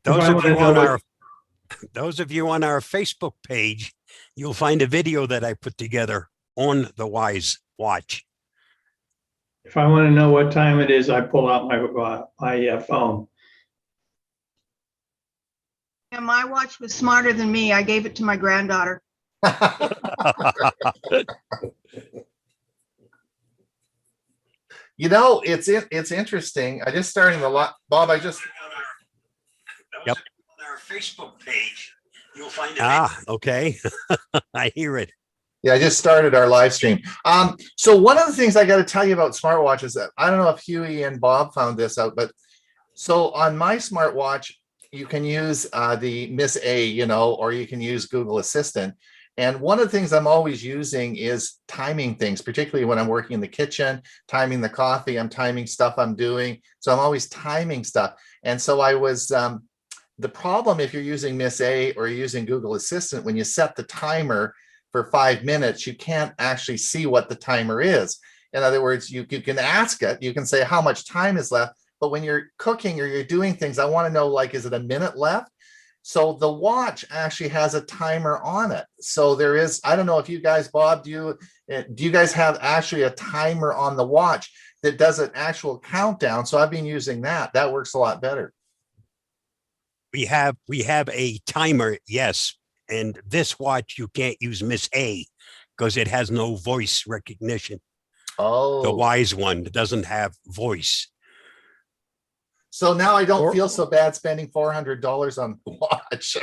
Those I of wanna you know on what- our those of you on our Facebook page, you'll find a video that I put together on the Wise watch. If I want to know what time it is, I pull out my phone. And my watch was smarter than me. I gave it to my granddaughter. You know, it's interesting. I just starting the lot, Bob. I just Yep. On our Facebook page, you'll find it. Okay. I hear it. Yeah, I just started our live stream. So one of the things I got to tell you about smartwatches that I don't know if Hewie and Bob found this out, but so on my smartwatch, you can use the Miss A, you know, or you can use Google Assistant. And one of the things I'm always using is timing things, particularly when I'm working in the kitchen, timing the coffee, I'm timing stuff I'm doing. So I'm always timing stuff. And so I was, the problem if you're using Miss A or you're using Google Assistant, when you set the timer for 5 minutes, you can't actually see what the timer is. In other words, you can ask it, you can say how much time is left, but when you're cooking or you're doing things, I want to know, like, is it a minute left? So the watch actually has a timer on it. So there is, I don't know if you guys, Bob, do you guys have actually a timer on the watch that does an actual countdown? So I've been using that. That works a lot better. We have a timer, yes. And this watch, you can't use Miss A because it has no voice recognition. Oh, The Wise one doesn't have voice. so now I don't feel so bad spending $400 on the watch.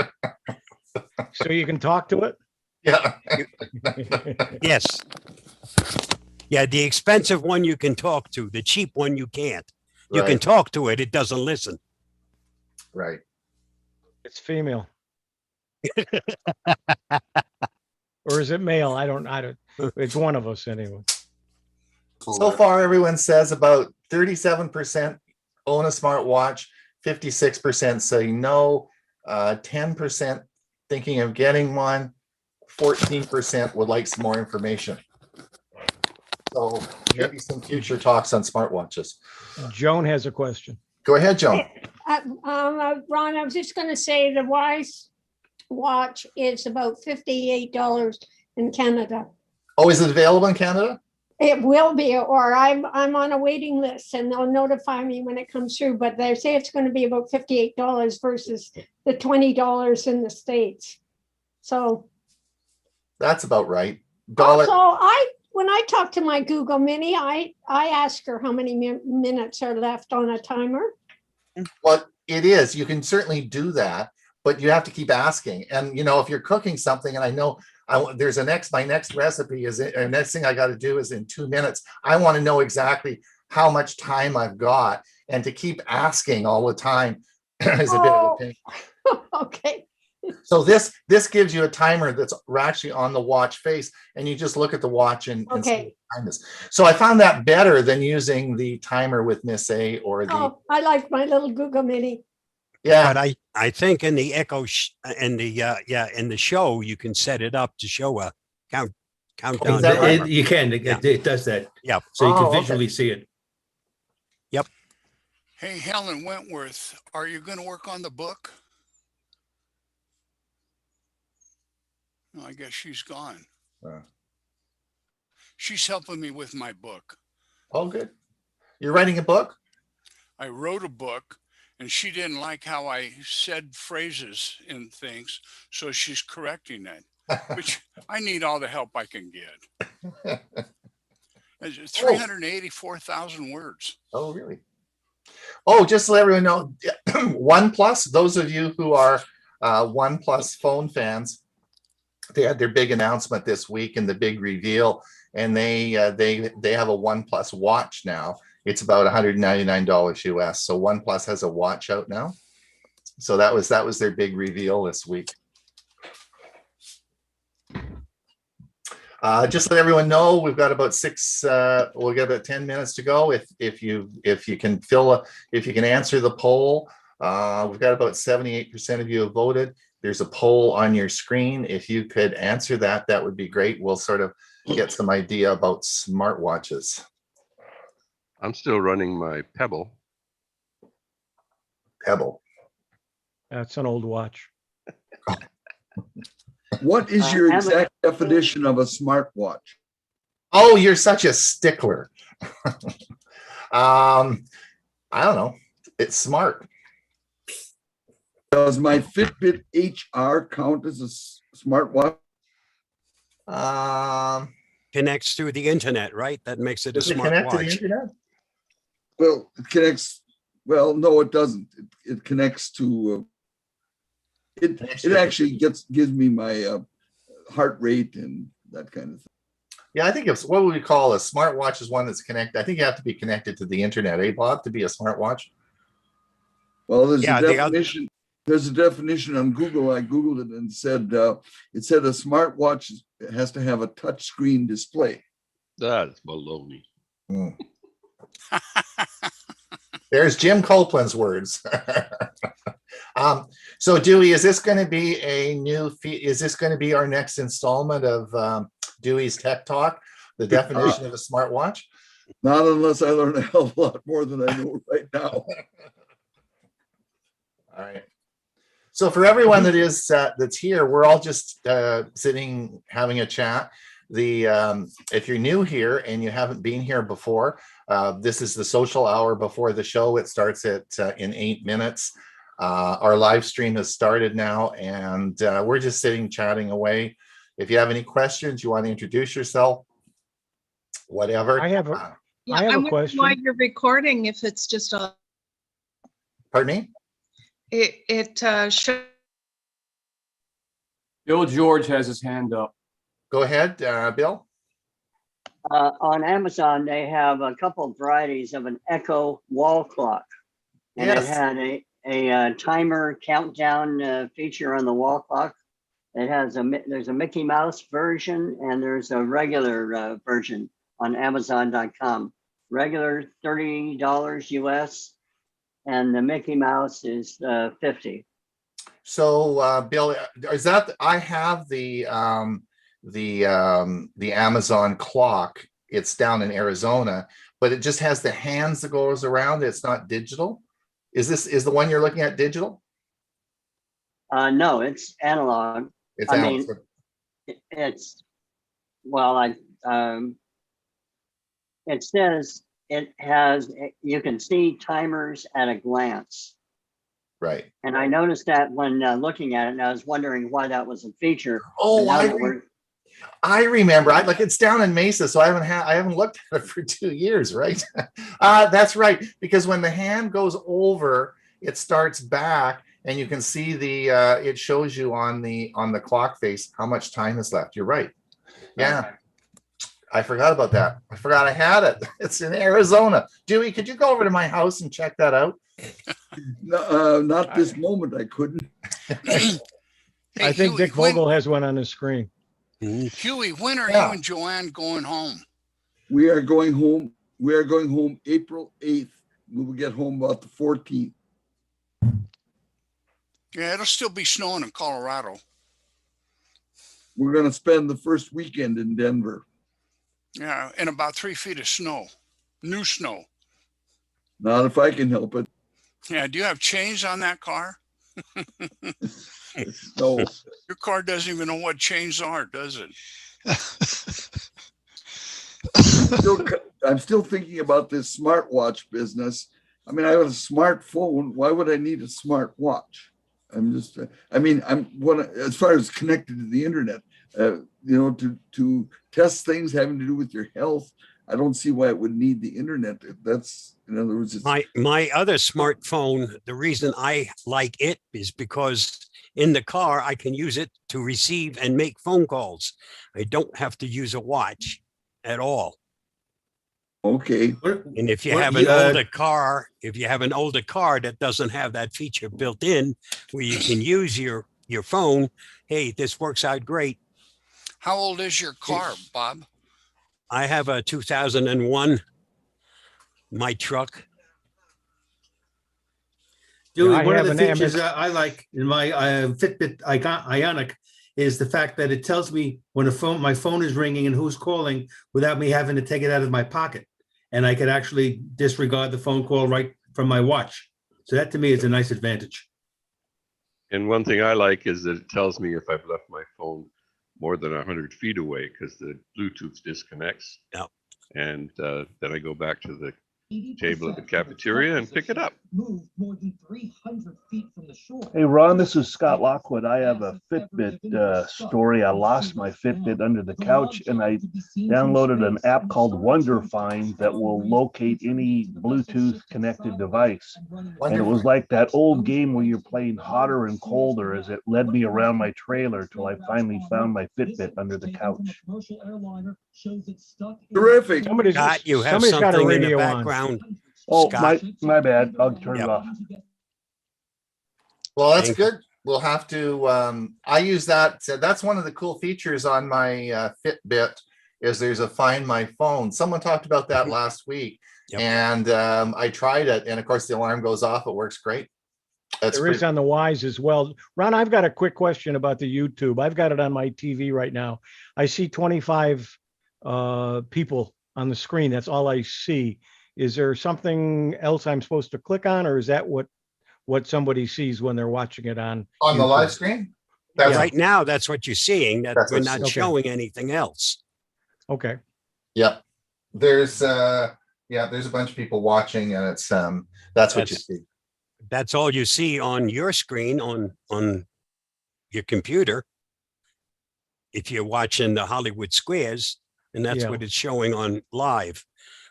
So you can talk to it? Yeah. Yes. Yeah, the expensive one you can talk to, the cheap one you can't. You can Right. talk to it, it doesn't listen. Right. It's female. Or is it male? I don't, it's one of us anyway. So far, everyone says about 37% own a smartwatch, 56% say no, 10% thinking of getting one, 14% would like some more information. So maybe some future talks on smartwatches. Joan has a question. Go ahead, Joan. Ron, I was just going to say the Wise watch is about $58 in Canada. Oh, is it available in Canada? It will be, or I'm on a waiting list and they'll notify me when it comes through, but they say it's going to be about $58 versus the $20 in the States. So That's about right. Dollar. also, when I talk to my Google Mini, I ask her how many minutes are left on a timer. Well, it is. You can certainly do that, but you have to keep asking. And you know, if you're cooking something, and I know there's my next recipe is, or next thing I got to do is in 2 minutes. I want to know exactly how much time I've got, and to keep asking all the time is a bit of a pain. Okay. So this gives you a timer that's actually on the watch face, and you just look at the watch and see Okay. what time is. So I found that better than using the timer with Miss A or the Oh, I like my little Google Mini. yeah. But I think in the Echo in the show you can set it up to show a countdown. Is that right? timer. You can, Yeah. it does that. Yeah. So you Oh, can okay. visually see it. Hey, Helen Wentworth, are you going to work on the book? No, I guess she's gone. Uh. She's helping me with my book. Oh, good. You're writing a book? I wrote a book and she didn't like how I said phrases and things, so she's correcting it, which I need all the help I can get. It's 384,000 words. Oh, really? Oh, just to let everyone know, OnePlus, those of you who are OnePlus phone fans, they had their big announcement this week and the big reveal, and they have a OnePlus watch now. It's about $199 US. So OnePlus has a watch out now. So that was their big reveal this week. Just to let everyone know, we've got about we'll get about 10 minutes to go. If you can answer the poll, we've got about 78% of you have voted. There's a poll on your screen. If you could answer that, that would be great. We'll sort of get some idea about smartwatches. I'm still running my Pebble. Pebble. That's an old watch. What is your Amazon- exact definition of a smartwatch? Oh, you're such a stickler. I don't know. It's smart. Does my Fitbit HR count as a smartwatch? Connects through the internet, right? That makes it a Does it connect to the smartwatch. internet? Well, it connects. Well, no, it doesn't. It connects to. It actually gives me my heart rate and that kind of thing. Yeah, I think it's what would we call a smartwatch is one that's connected. I think you have to be connected to the internet, eh, Bob, to be a smartwatch. Well, there's Yeah, a the definition. There's a definition on Google. I Googled it and said it said a smartwatch has to have a touch screen display. That's baloney. Hmm. There's Jim Copeland's words. So Dewey, is this going to be a new is this going to be our next installment of Dewey's Tech Talk, the definition of a smartwatch? Not unless I learn a hell of a lot more than I know right now. All right. So for everyone that is that's here, we're all just sitting having a chat. If you're new here and you haven't been here before, this is the social hour before the show. It starts in 8 minutes. Our live stream has started now, and we're just sitting chatting away. If you have any questions, you want to introduce yourself, whatever. I have a I'm wondering question. why you're recording if it's just a, Pardon me? it shows. Bill George has his hand up. Go ahead, Bill. On Amazon, they have a couple of varieties of an Echo wall clock. And Yes. it had a timer countdown feature on the wall clock. It has there's a Mickey Mouse version and there's a regular version on Amazon.com. Regular $30 US, and the Mickey Mouse is $50. So, Bill, is that I have the Amazon clock? It's down in Arizona, but it just has the hands that goes around. It's not digital. Is the one you're looking at digital? No, it's analog. It's I analog. mean, it's well, it says it has. You can see timers at a glance. Right. And I noticed that when looking at it, and I was wondering why that was a feature. Oh, Now that we're- I remember. It's down in Mesa, so I haven't looked at it for 2 years, right? That's right. Because when the hand goes over, it starts back, and you can see it shows you on the clock face how much time is left. You're right. Yeah. I forgot about that. I forgot I had it. It's in Arizona. Dewey, could you go over to my house and check that out? No, not this moment. I couldn't. I think Huey, Dick Vogel has one on his screen. Huey, when are Yeah. you and Joanne going home? We are going home. We are going home April 8th. We will get home about the 14th. Yeah, it'll still be snowing in Colorado. We're going to spend the first weekend in Denver. Yeah, and about 3 feet of snow, new snow. Not if I can help it. Yeah, do you have chains on that car? No. Your car doesn't even know what chains are, does it? I'm still thinking about this smartwatch business. I mean, I have a smartphone. Why would I need a smartwatch? As far as connected to the internet, to test things having to do with your health, I don't see why it would need the internet. That's, in other words, it's, My other smartphone, the reason I like it is because in the car, I can use it to receive and make phone calls. I don't have to use a watch at all. okay. And if you have an older car, that doesn't have that feature built in where you can use your phone, hey, this works out great. How old is your car, Bob? I have a 2001, my truck. Julie, I one of have the an features Amex. I like in my Fitbit Ionic is the fact that it tells me when my phone is ringing and who's calling without me having to take it out of my pocket. And I could actually disregard the phone call right from my watch. So that to me is a nice advantage. And one thing I like is that it tells me if I've left my phone more than 100 feet away because the Bluetooth disconnects. Yep. And then I go back to the table at the cafeteria and pick it up. Hey, Ron, this is Scott Lockwood. I have a Fitbit story. I lost my Fitbit under the couch, and I downloaded an app called Wonder Find that will locate any Bluetooth connected device. And it was like that old game where you're playing hotter and colder as it led me around my trailer till I finally found my Fitbit under the couch. Terrific. Scott, you have somebody's got a something in the radio on. background. Oh, Scott. my bad. I'll turn Yep. it off. Well, that's Thank good. We'll have to, I use that. So that's one of the cool features on my Fitbit is there's a Find My Phone. Someone talked about that last week. Yep. And I tried it. And of course, the alarm goes off. It works great. That's There is pretty- on the Wise as well. Ron, I've got a quick question about the YouTube. I've got it on my TV right now. I see 25 people on the screen. That's all I see. Is there something else I'm supposed to click on, or is that what somebody sees when they're watching it on the YouTube? live screen. That's Right now, that's what you're seeing, that That's we're what's- not okay. showing anything else. Okay. Yep. There's there's a bunch of people watching, and it's that's what you That's- see. That's all you see on your screen on your computer. If you're watching the Hollywood Squares, and that's Yeah. what it's showing on live.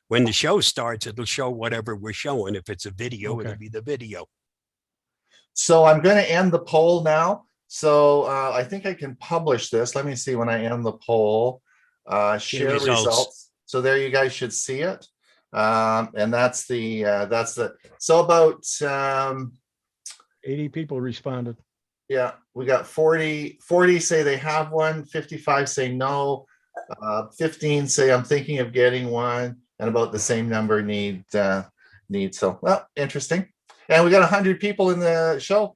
When the show starts, it'll show whatever we're showing. If it's a video, Okay. it'll be the video. So I'm going to end the poll now. So I think I can publish this. Let me see when I end the poll. Share results. results. So there you guys should see it. And that's the so about 80 people responded. yeah, we got 40 say they have one, 55 say no, 15 say I'm thinking of getting one, and about the same number need. So, well, interesting. And we got 100 people in the show.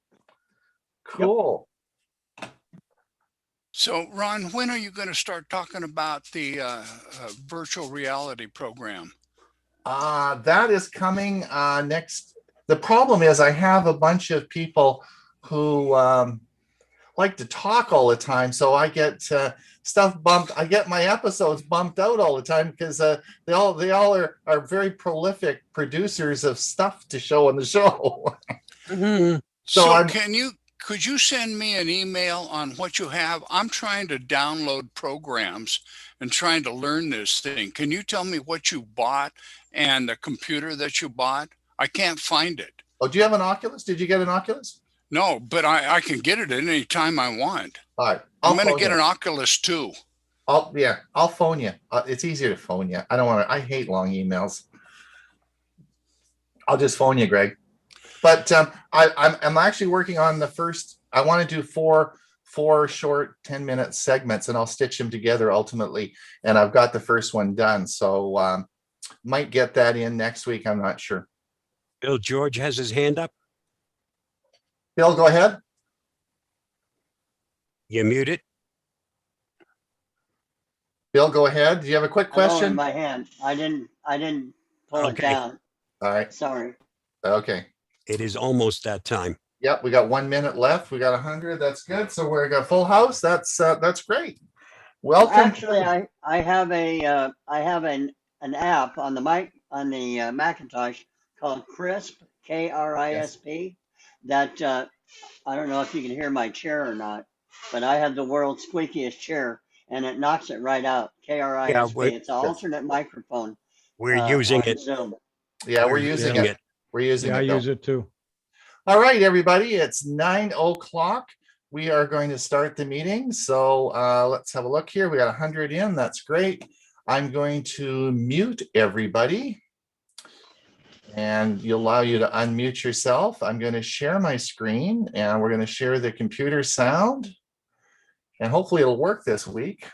Cool. So Ron, when are you going to start talking about the virtual reality program? That is coming next. The problem is I have a bunch of people who like to talk all the time. So I get stuff bumped. I get my episodes bumped out all the time because they all are very prolific producers of stuff to show on the show. Mhm. So could you send me an email on what you have? I'm trying to download programs and trying to learn this thing. Can you tell me what you bought and the computer that you bought? I can't find it. Oh, do you have an Oculus? Did you get an Oculus? No, but I can get it at any time I want. All right. I'm going to phone get you. an Oculus too. I'll phone you. It's easier to phone you. I hate long emails. I'll just phone you, Greg. But I'm actually working on the first. I want to do four short 10-minute segments, and I'll stitch them together ultimately. And I've got the first one done, so might get that in next week. I'm not sure. Bill George has his hand up. Bill, go ahead. You're muted. Bill, go ahead. Do you have a quick I know in question? my hand. I didn't pull it Okay. down. All right. Sorry. Okay. It is almost that time. Yep, we got 1 minute left. We got 100. That's good. So we're got full house. That's great. Welcome. Actually, I have an app on the Macintosh called Crisp, KRISP. That I don't know if you can hear my chair or not, but I have the world's squeakiest chair, and it knocks it right out. KRISP. It's an alternate microphone. We're using on it. Zoom. Yeah, we're using it. We're using Yeah, I it. Bill. use it too. All right, everybody. It's 9:00. We are going to start the meeting. So let's have a look here. We got 100 in. That's great. I'm going to mute everybody. And you'll allow you to unmute yourself. I'm going to share my screen, and we're going to share the computer sound. And hopefully it'll work this week,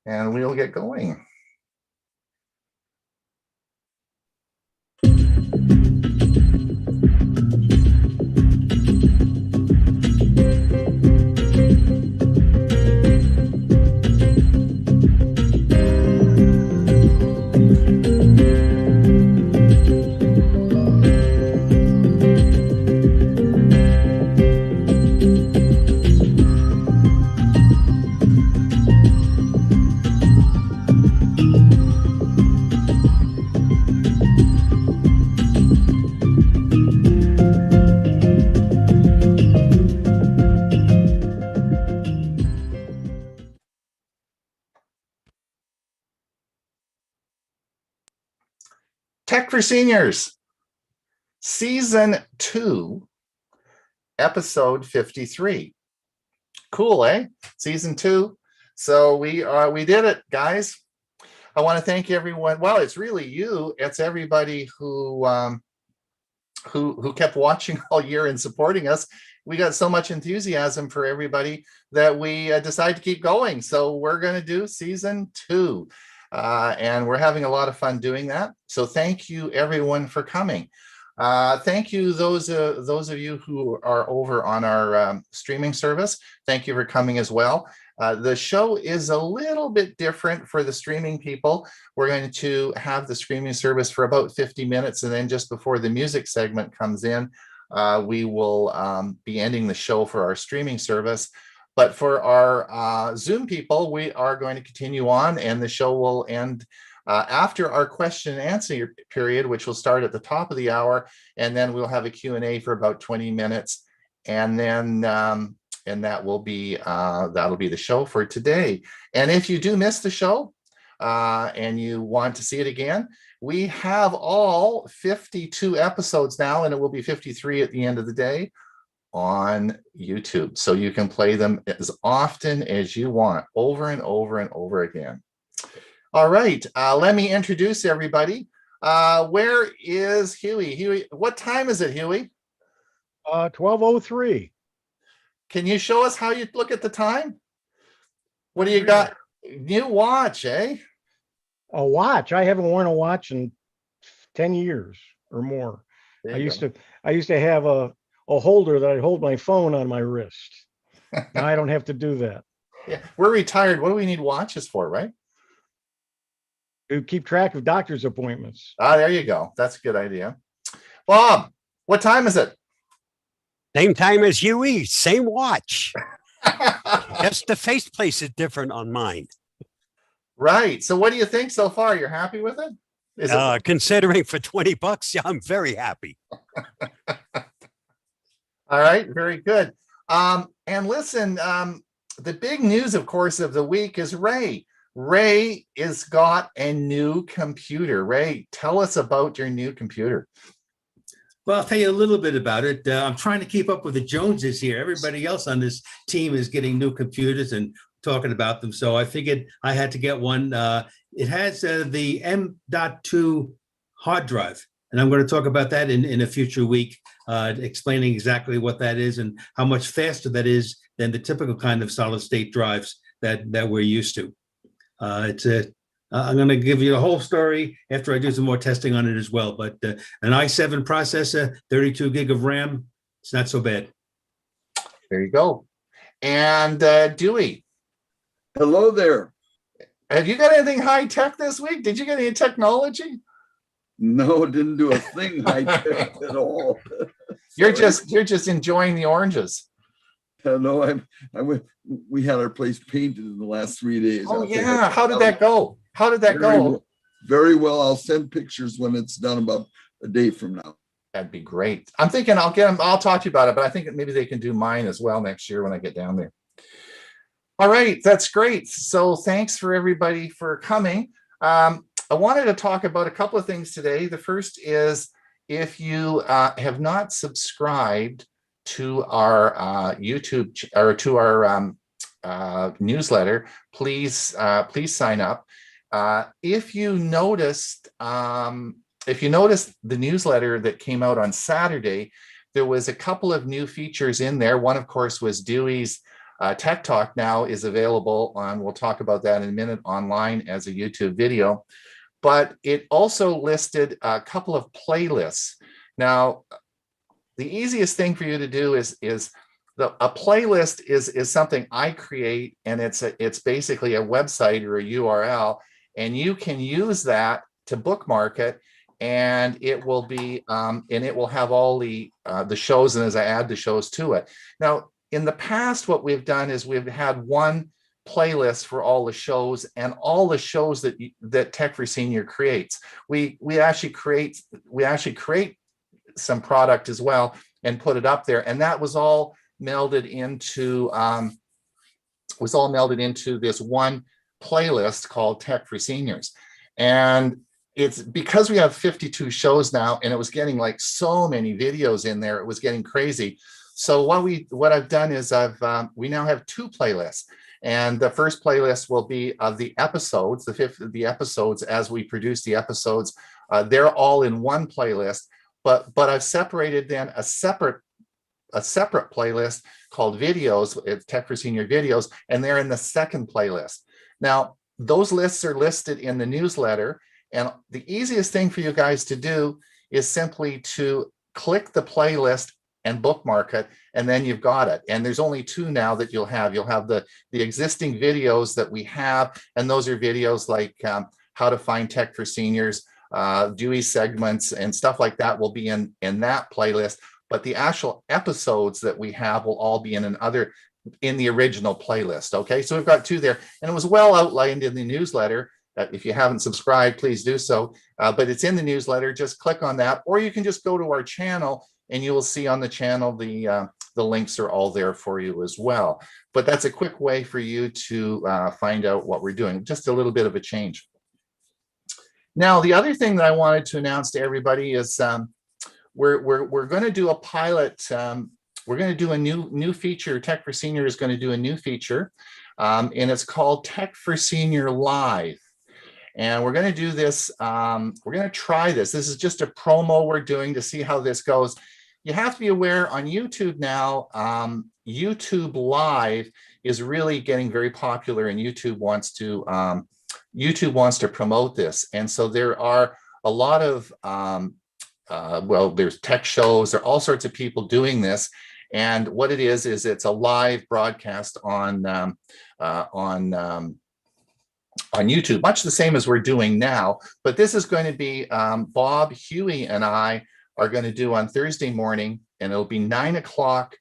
and we'll get going. Tech for Seniors, Season 2, Episode 53. Cool, eh? Season 2. So we did it, guys. I want to thank everyone. Well, it's really you. It's everybody who kept watching all year and supporting us. We got so much enthusiasm for everybody that we decided to keep going. So we're going to do Season 2. And we're having a lot of fun doing that. So thank you everyone for coming. Thank you those of you who are over on our streaming service. Thank you for coming as well. The show is a little bit different for the streaming people. We're going to have the streaming service for about 50 minutes, and then just before the music segment comes in, we will be ending the show for our streaming service. But for our Zoom people, we are going to continue on, and the show will end after our question and answer period, which will start at the top of the hour, and then we'll have a Q&A for about 20 minutes, and then and that'll be the show for today. And if you do miss the show and you want to see it again, we have all 52 episodes now, and it will be 53 at the end of the day on YouTube. So you can play them as often as you want, over and over and over again. All right, let me introduce everybody. Where is Hewie? Hewie, what time is it, Hewie? 12:03. Can you show us how you look at the time? What do you got? New watch, eh? A watch. I haven't worn a watch in 10 years or more. There I you used go. to have a holder that I hold my phone on my wrist. Now I don't have to do that. Yeah, we're retired. What do we need watches for, right? To keep track of doctor's appointments. There you go. That's a good idea. Bob, what time is it? Same time as Hewie, same watch. Just the faceplate is different on mine. Right. So what do you think so far? You're happy with it? Is it Considering for $20, yeah, I'm very happy. all right? Very good. And listen, the big news, of course, of the week is Ray. Ray has got a new computer. Ray, tell us about your new computer. Well, I'll tell you a little bit about it. I'm trying to keep up with the Joneses here. Everybody else on this team is getting new computers and talking about them. So I figured I had to get one. It has the M.2 hard drive. And I'm going to talk about that in a future week, explaining exactly what that is and how much faster that is than the typical kind of solid state drives that we're used to. I'm going to give you the whole story after I do some more testing on it as well. But an i7 processor, 32 gig of RAM, it's not so bad. There you go. And Dewey. Hello there. Have you got anything high tech this week? Did you get any technology? No, didn't do a thing high tech at all. You're just enjoying the oranges. No, we had our place painted in the last 3 days. Oh yeah. How did that go? How did that go? Very well. I'll send pictures when it's done about a day from now. That'd be great. I'm thinking I'll get them. I'll talk to you about it, but I think maybe they can do mine as well next year when I get down there. All right. That's great. So thanks for everybody for coming. I wanted to talk about a couple of things today. The first is if you have not subscribed to our YouTube or to our newsletter, please sign up. If you noticed the newsletter that came out on Saturday, there was a couple of new features in there. One, of course, was Dewey's Tech Talk now is available on, we'll talk about that in a minute, online as a YouTube video. But it also listed a couple of playlists. Now, the easiest thing for you to do is a playlist is something I create, and it's basically a website or a URL, and you can use that to bookmark it, and it will be and it will have all the shows, and as I add the shows to it. Now, in the past, what we've done is we've had one playlist for all the shows and all the shows that Tech for Senior creates. We actually create some product as well and put it up there, and that was all melded into this one playlist called Tech for Seniors. And it's because we have 52 shows now, and it was getting like so many videos in there. It was getting crazy. So what I've done is we now have 2 playlists. And the first playlist will be of the episodes, the episodes as we produce the episodes. They're all in one playlist, but I've separated then a separate playlist called videos. It's Tech for Senior videos, and they're in the second playlist. Now, those lists are listed in the newsletter, and the easiest thing for you guys to do is simply to click the playlist and bookmark it, and then you've got it. And there's only 2 now that you'll have. You'll have the existing videos that we have, and those are videos like how to find tech for seniors, Dewey segments, and stuff like that will be in that playlist. But the actual episodes that we have will all be in the original playlist. Okay, so we've got 2 there, and it was well outlined in the newsletter. If you haven't subscribed, please do so. But it's in the newsletter. Just click on that, or you can just go to our channel, and you will see on the channel the links are all there for you as well. But that's a quick way for you to find out what we're doing. Just a little bit of a change. Now, the other thing that I wanted to announce to everybody is we're going to do a pilot. We're going to do a new feature. Tech for Senior is going to do a new feature, and it's called Tech for Senior Live. And we're going to do this. We're going to try this. This is just a promo we're doing to see how this goes. You have to be aware on YouTube now, YouTube Live is really getting very popular, and YouTube wants to promote this. And so there are a lot of, there's tech shows, there are all sorts of people doing this. And what it is it's a live broadcast on YouTube, much the same as we're doing now. But this is going to be Bob, Hewie, and I are going to do on Thursday morning, and it'll be 9 o'clock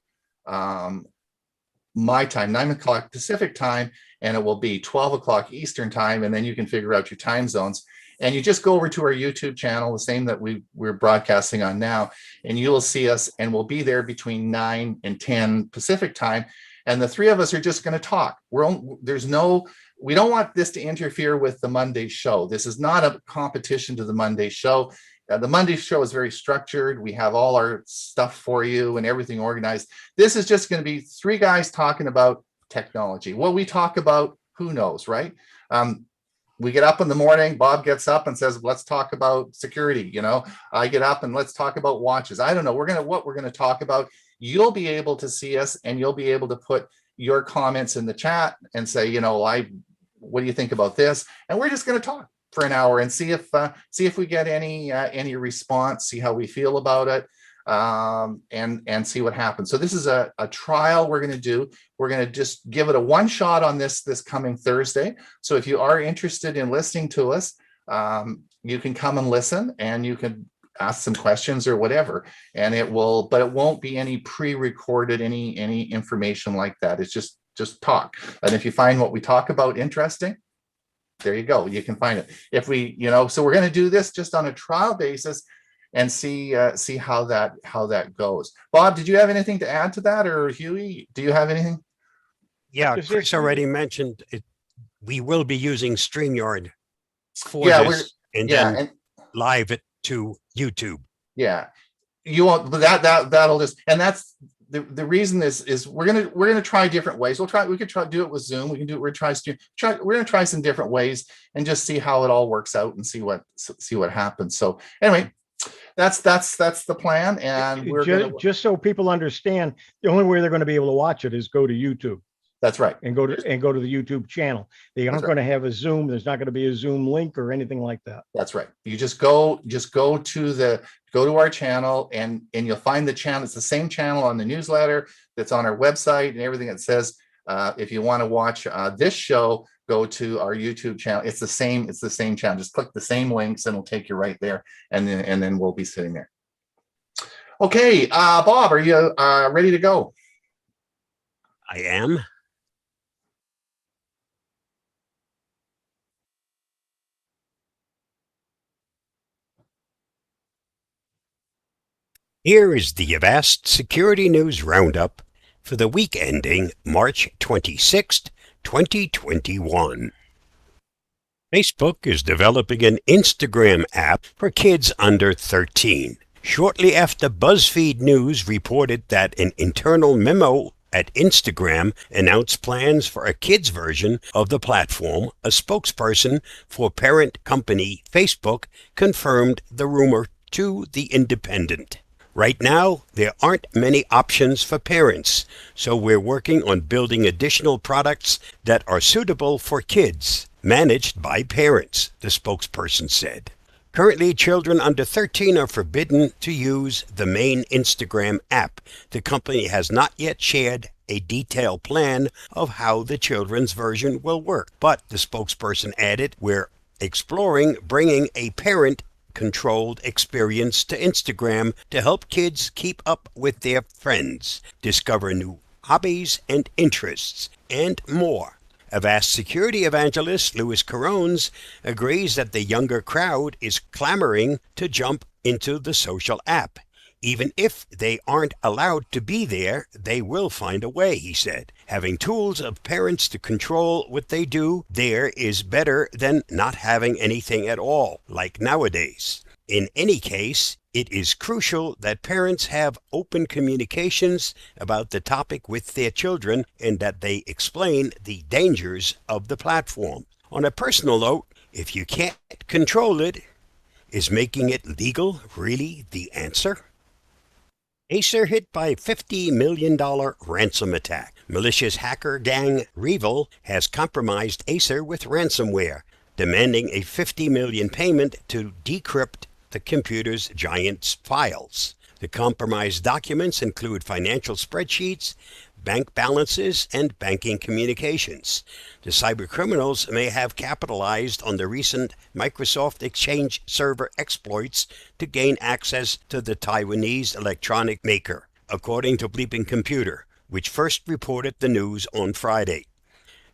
my time, 9 o'clock Pacific time, and it will be 12 o'clock Eastern time, and then you can figure out your time zones. And you just go over to our YouTube channel, the same that we're broadcasting on now, and you will see us, and we'll be there between 9 and 10 Pacific time. And the 3 of us are just going to talk. We don't want this to interfere with the Monday show. This is not a competition to the Monday show. The Monday show is very structured. We have all our stuff for you and everything organized. This is just going to be 3 guys talking about technology. What we talk about, who knows, right? We get up in the morning, Bob gets up and says, let's talk about security. I get up and let's talk about watches. I don't know. What we're going to talk about. You'll be able to see us, and you'll be able to put your comments in the chat and say, what do you think about this? And we're just going to talk for an hour and see if we get any response, see how we feel about it, and see what happens. So this is a trial we're going to do. We're going to just give it a one shot on this coming Thursday. So if you are interested in listening to us, you can come and listen, and you can ask some questions or whatever, and but it won't be any pre-recorded, any information like that. It's just talk. And if you find what we talk about interesting, there you go. You can find it. If so we're going to do this just on a trial basis and see how that goes. Bob, did you have anything to add to that, or Hewie, do you have anything? Yeah, Chris already mentioned it. We will be using StreamYard for this, and then live it to YouTube. Yeah, you won't. That'll just, and that's the reason is we're gonna try different ways. We could try do it with Zoom. We can do it. We're gonna try some different ways and just see how it all works out and see what happens. So anyway, that's the plan, and we're just so people understand, the only way they're going to be able to watch it is go to YouTube. That's right. And go to the YouTube channel. They aren't going to have a Zoom. There's not going to be a Zoom link or anything like that. That's right. You just go to our channel, and you'll find the channel. It's the same channel on the newsletter that's on our website and everything. That says if you want to watch this show, go to our YouTube channel. It's the same channel. Just click the same links and it'll take you right there, and then we'll be sitting there. Okay, Bob, are you ready to go? I am. Here is the Avast Security News Roundup for the week ending March 26th, 2021. Facebook is developing an Instagram app for kids under 13. Shortly after BuzzFeed News reported that an internal memo at Instagram announced plans for a kids version of the platform, a spokesperson for parent company Facebook confirmed the rumor to The Independent. Right now, there aren't many options for parents, so we're working on building additional products that are suitable for kids, managed by parents, the spokesperson said. Currently, children under 13 are forbidden to use the main Instagram app. The company has not yet shared a detailed plan of how the children's version will work, but the spokesperson added, we're exploring bringing a parent-controlled experience to Instagram to help kids keep up with their friends, discover new hobbies and interests, and more. Avast security evangelist Louis Carones agrees that the younger crowd is clamoring to jump into the social app. Even if they aren't allowed to be there, they will find a way, he said. Having tools of parents to control what they do there is better than not having anything at all, like nowadays. In any case, it is crucial that parents have open communications about the topic with their children and that they explain the dangers of the platform. On a personal note, if you can't control it, is making it legal really the answer? Acer hit by $50 million ransom attack. Malicious hacker gang Revil has compromised Acer with ransomware, demanding a $50 million payment to decrypt the computer's giant's files. The compromised documents include financial spreadsheets, bank balances, and banking communications. The cybercriminals may have capitalized on the recent Microsoft Exchange server exploits to gain access to the Taiwanese electronic maker, according to Bleeping Computer, which first reported the news on Friday.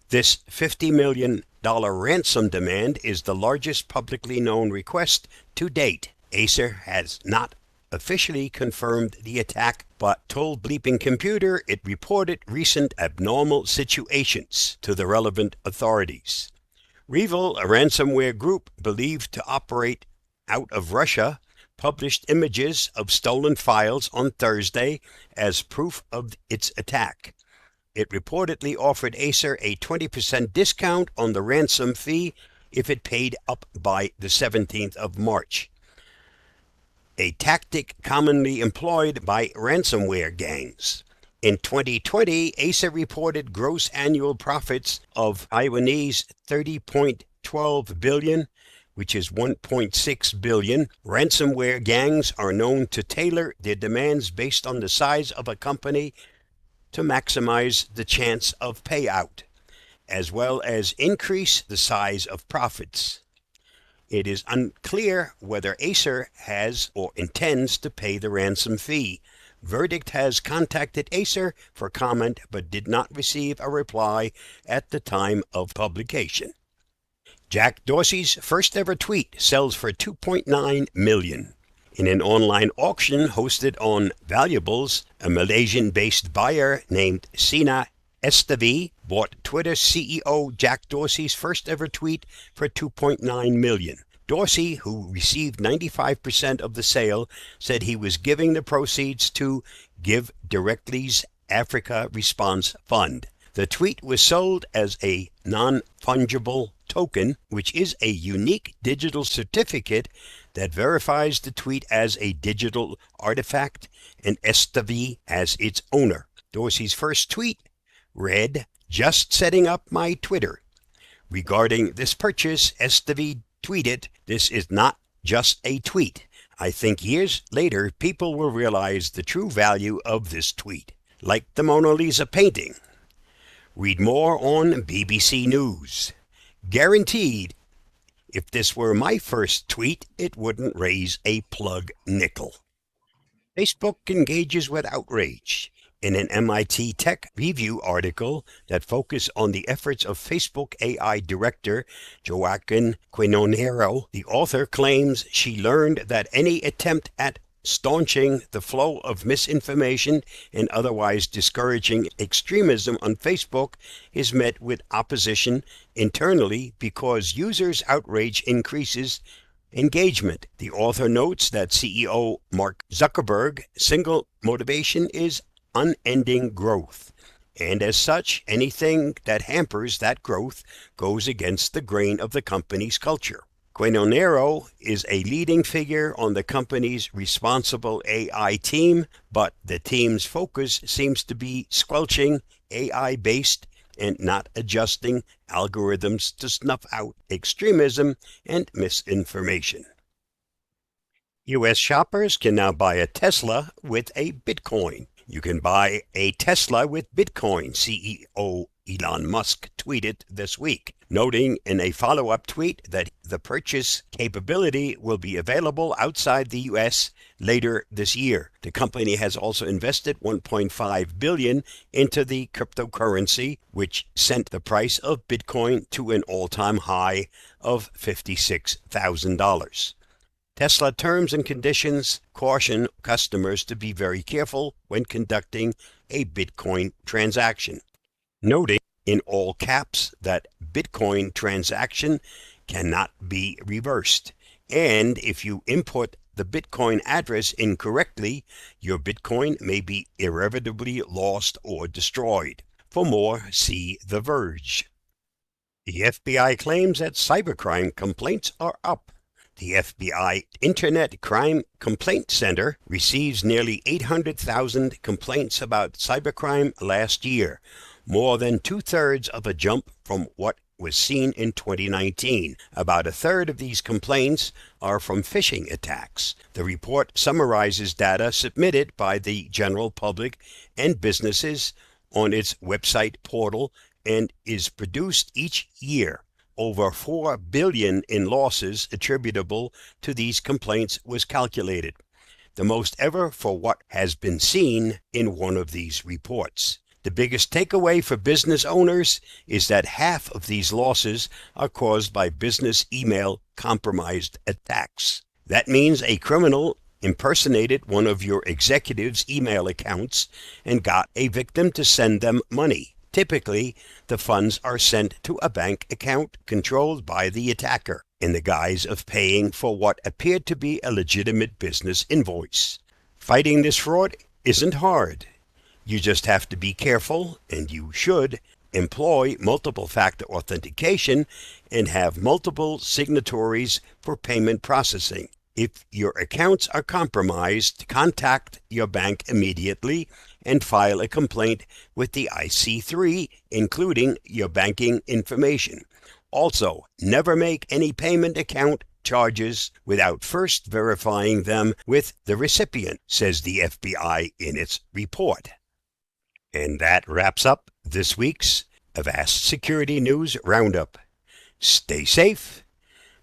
This $50 million ransom demand is the largest publicly known request to date. Acer has not officially confirmed the attack, but told Bleeping Computer it reported recent abnormal situations to the relevant authorities. Revil, a ransomware group believed to operate out of Russia, published images of stolen files on Thursday as proof of its attack. It reportedly offered Acer a 20% discount on the ransom fee if it paid up by the 17th of March. A tactic commonly employed by ransomware gangs. In 2020, Acer reported gross annual profits of Taiwanese 30.12 billion, which is 1.6 billion. Ransomware gangs are known to tailor their demands based on the size of a company to maximize the chance of payout, as well as increase the size of profits. It is unclear whether Acer has or intends to pay the ransom fee. Verdict has contacted Acer for comment but did not receive a reply at the time of publication. Jack Dorsey's first ever tweet sells for $2.9 million. In an online auction hosted on Valuables, a Malaysian-based buyer named Sina Estevi bought Twitter CEO Jack Dorsey's first ever tweet for $2.9 million. Dorsey, who received 95% of the sale, said he was giving the proceeds to Give Directly's Africa Response Fund. The tweet was sold as a non-fungible token, which is a unique digital certificate that verifies the tweet as a digital artifact and Estevi as its owner. Dorsey's first tweet read, "Just setting up my Twitter." Regarding this purchase, Estevi tweeted, "This is not just a tweet. I think years later people will realize the true value of this tweet, like the Mona Lisa painting." Read more on BBC News. Guaranteed, if this were my first tweet, it wouldn't raise a plug nickel. Facebook engages with outrage. In an MIT Tech Review article that focused on the efforts of Facebook AI director Joaquin Quinonero, the author claims she learned that any attempt at staunching the flow of misinformation and otherwise discouraging extremism on Facebook is met with opposition internally because users' outrage increases engagement. The author notes that CEO Mark Zuckerberg's single motivation is unending growth. And as such, anything that hampers that growth goes against the grain of the company's culture. Quinonero is a leading figure on the company's responsible AI team, but the team's focus seems to be squelching AI-based and not adjusting algorithms to snuff out extremism and misinformation. U.S. shoppers can now buy a Tesla with a Bitcoin. You can buy a Tesla with Bitcoin, CEO Elon Musk tweeted this week, noting in a follow-up tweet that the purchase capability will be available outside the U.S. later this year. The company has also invested $1.5 billion into the cryptocurrency, which sent the price of Bitcoin to an all-time high of $56,000. Tesla terms and conditions caution customers to be very careful when conducting a Bitcoin transaction, noting in all caps that Bitcoin transaction cannot be reversed. And if you input the Bitcoin address incorrectly, your Bitcoin may be irretrievably lost or destroyed. For more, see The Verge. The FBI claims that cybercrime complaints are up. The FBI Internet Crime Complaint Center receives nearly 800,000 complaints about cybercrime last year, more than two-thirds of a jump from what was seen in 2019. About a third of these complaints are from phishing attacks. The report summarizes data submitted by the general public and businesses on its website portal and is produced each year. Over $4 billion in losses attributable to these complaints was calculated, the most ever for what has been seen in one of these reports. The biggest takeaway for business owners is that half of these losses are caused by business email compromised attacks. That means a criminal impersonated one of your executives' email accounts and got a victim to send them money. Typically, the funds are sent to a bank account controlled by the attacker in the guise of paying for what appeared to be a legitimate business invoice. Fighting this fraud isn't hard. You just have to be careful, and you should employ multiple factor authentication and have multiple signatories for payment processing. If your accounts are compromised, contact your bank immediately and file a complaint with the IC3, including your banking information. Also, never make any payment account charges without first verifying them with the recipient, says the FBI in its report. And that wraps up this week's Avast Security News Roundup. Stay safe,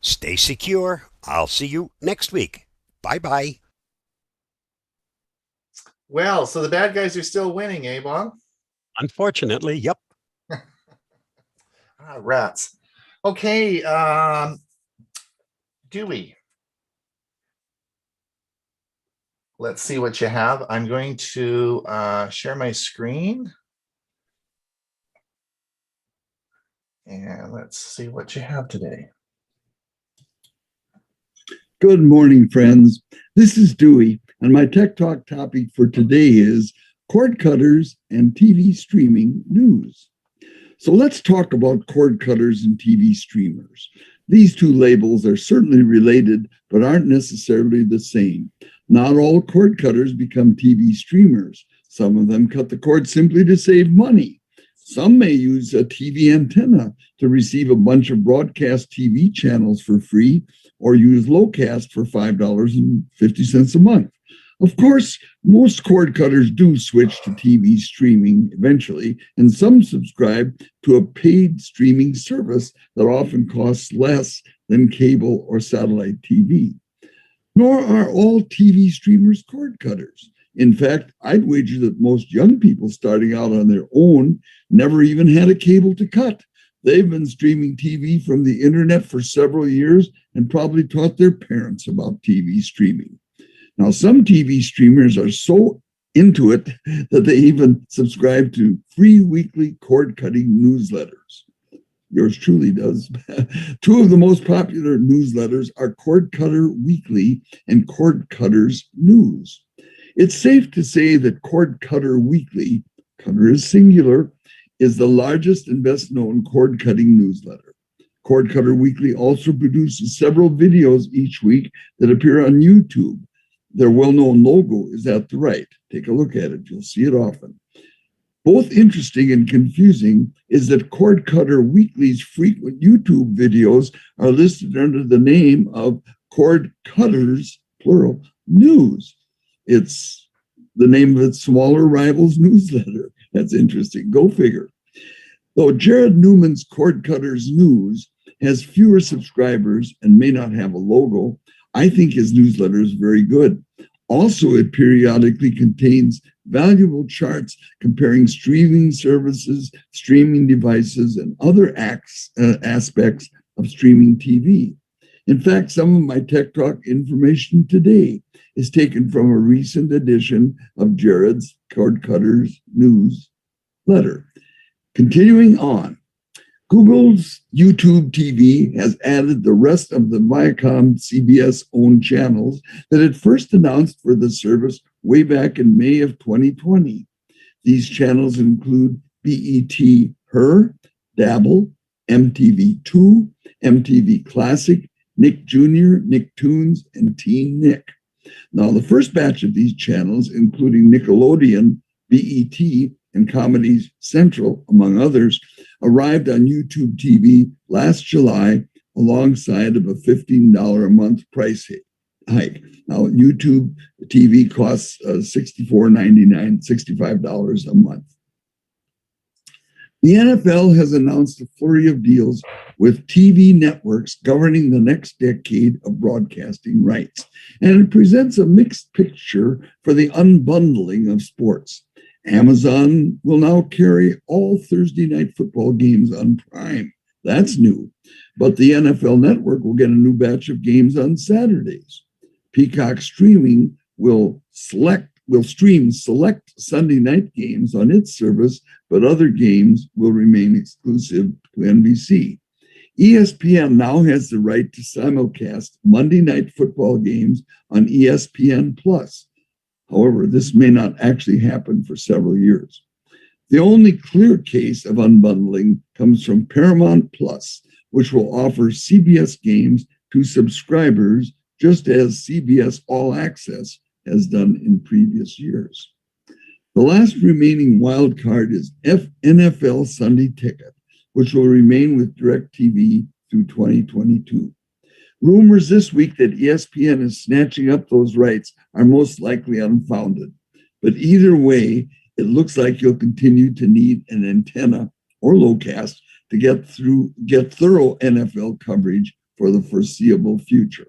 stay secure. I'll see you next week. Bye-bye. Well, so the bad guys are still winning, eh, Bob? Unfortunately, yep. Rats. Okay, Dewey. Let's see what you have. I'm going to share my screen. And let's see what you have today. Good morning, friends. This is Dewey, and my Tech Talk topic for today is cord cutters and TV streaming news. So let's talk about cord cutters and TV streamers. These two labels are certainly related, but aren't necessarily the same. Not all cord cutters become TV streamers. Some of them cut the cord simply to save money. Some may use a TV antenna to receive a bunch of broadcast TV channels for free, or use Lowcast for $5.50 a month. Of course, most cord cutters do switch to TV streaming eventually, and some subscribe to a paid streaming service that often costs less than cable or satellite TV. Nor are all TV streamers cord cutters. In fact, I'd wager that most young people starting out on their own never even had a cable to cut. They've been streaming TV from the internet for several years and probably taught their parents about TV streaming. Now, some TV streamers are so into it that they even subscribe to free weekly cord cutting newsletters. Yours truly does. Two of the most popular newsletters are Cord Cutter Weekly and Cord Cutters News. It's safe to say that Cord Cutter Weekly, cutter is singular, is the largest and best known cord cutting newsletter. Cord Cutter Weekly also produces several videos each week that appear on YouTube. Their well-known logo is at the right. Take a look at it. You'll see it often. Both interesting and confusing is that Cord Cutter Weekly's frequent YouTube videos are listed under the name of Cord Cutters, plural, News. It's the name of its smaller rival's newsletter. That's interesting. Go figure. Though Jared Newman's Cord Cutters News has fewer subscribers and may not have a logo, I think his newsletter is very good. Also, it periodically contains valuable charts comparing streaming services, streaming devices, and other aspects of streaming TV. In fact, some of my Tech Talk information today is taken from a recent edition of Jared's Cord Cutters newsletter. Continuing on, Google's YouTube TV has added the rest of the Viacom CBS-owned channels that it first announced for the service way back in May of 2020. These channels include BET Her, Dabble, MTV2, MTV Classic, Nick Jr., Nicktoons, and Teen Nick. Now, the first batch of these channels, including Nickelodeon, BET, and Comedy Central, among others, arrived on YouTube TV last July alongside of a $15 a month price hike. Now, YouTube TV costs $64.99, $65 a month. The NFL has announced a flurry of deals with TV networks governing the next decade of broadcasting rights, and it presents a mixed picture for the unbundling of sports. Amazon will now carry all Thursday night football games on Prime. That's new. But the NFL Network will get a new batch of games on Saturdays. Peacock Streaming will stream select Sunday night games on its service, but other games will remain exclusive to NBC. ESPN now has the right to simulcast Monday night football games on ESPN Plus. However, this may not actually happen for several years. The only clear case of unbundling comes from Paramount Plus, which will offer CBS games to subscribers just as CBS All Access has done in previous years. The last remaining wild card is NFL Sunday Ticket, which will remain with DirecTV through 2022. Rumors this week that ESPN is snatching up those rights are most likely unfounded. But either way, it looks like you'll continue to need an antenna or lowcast to get thorough NFL coverage for the foreseeable future.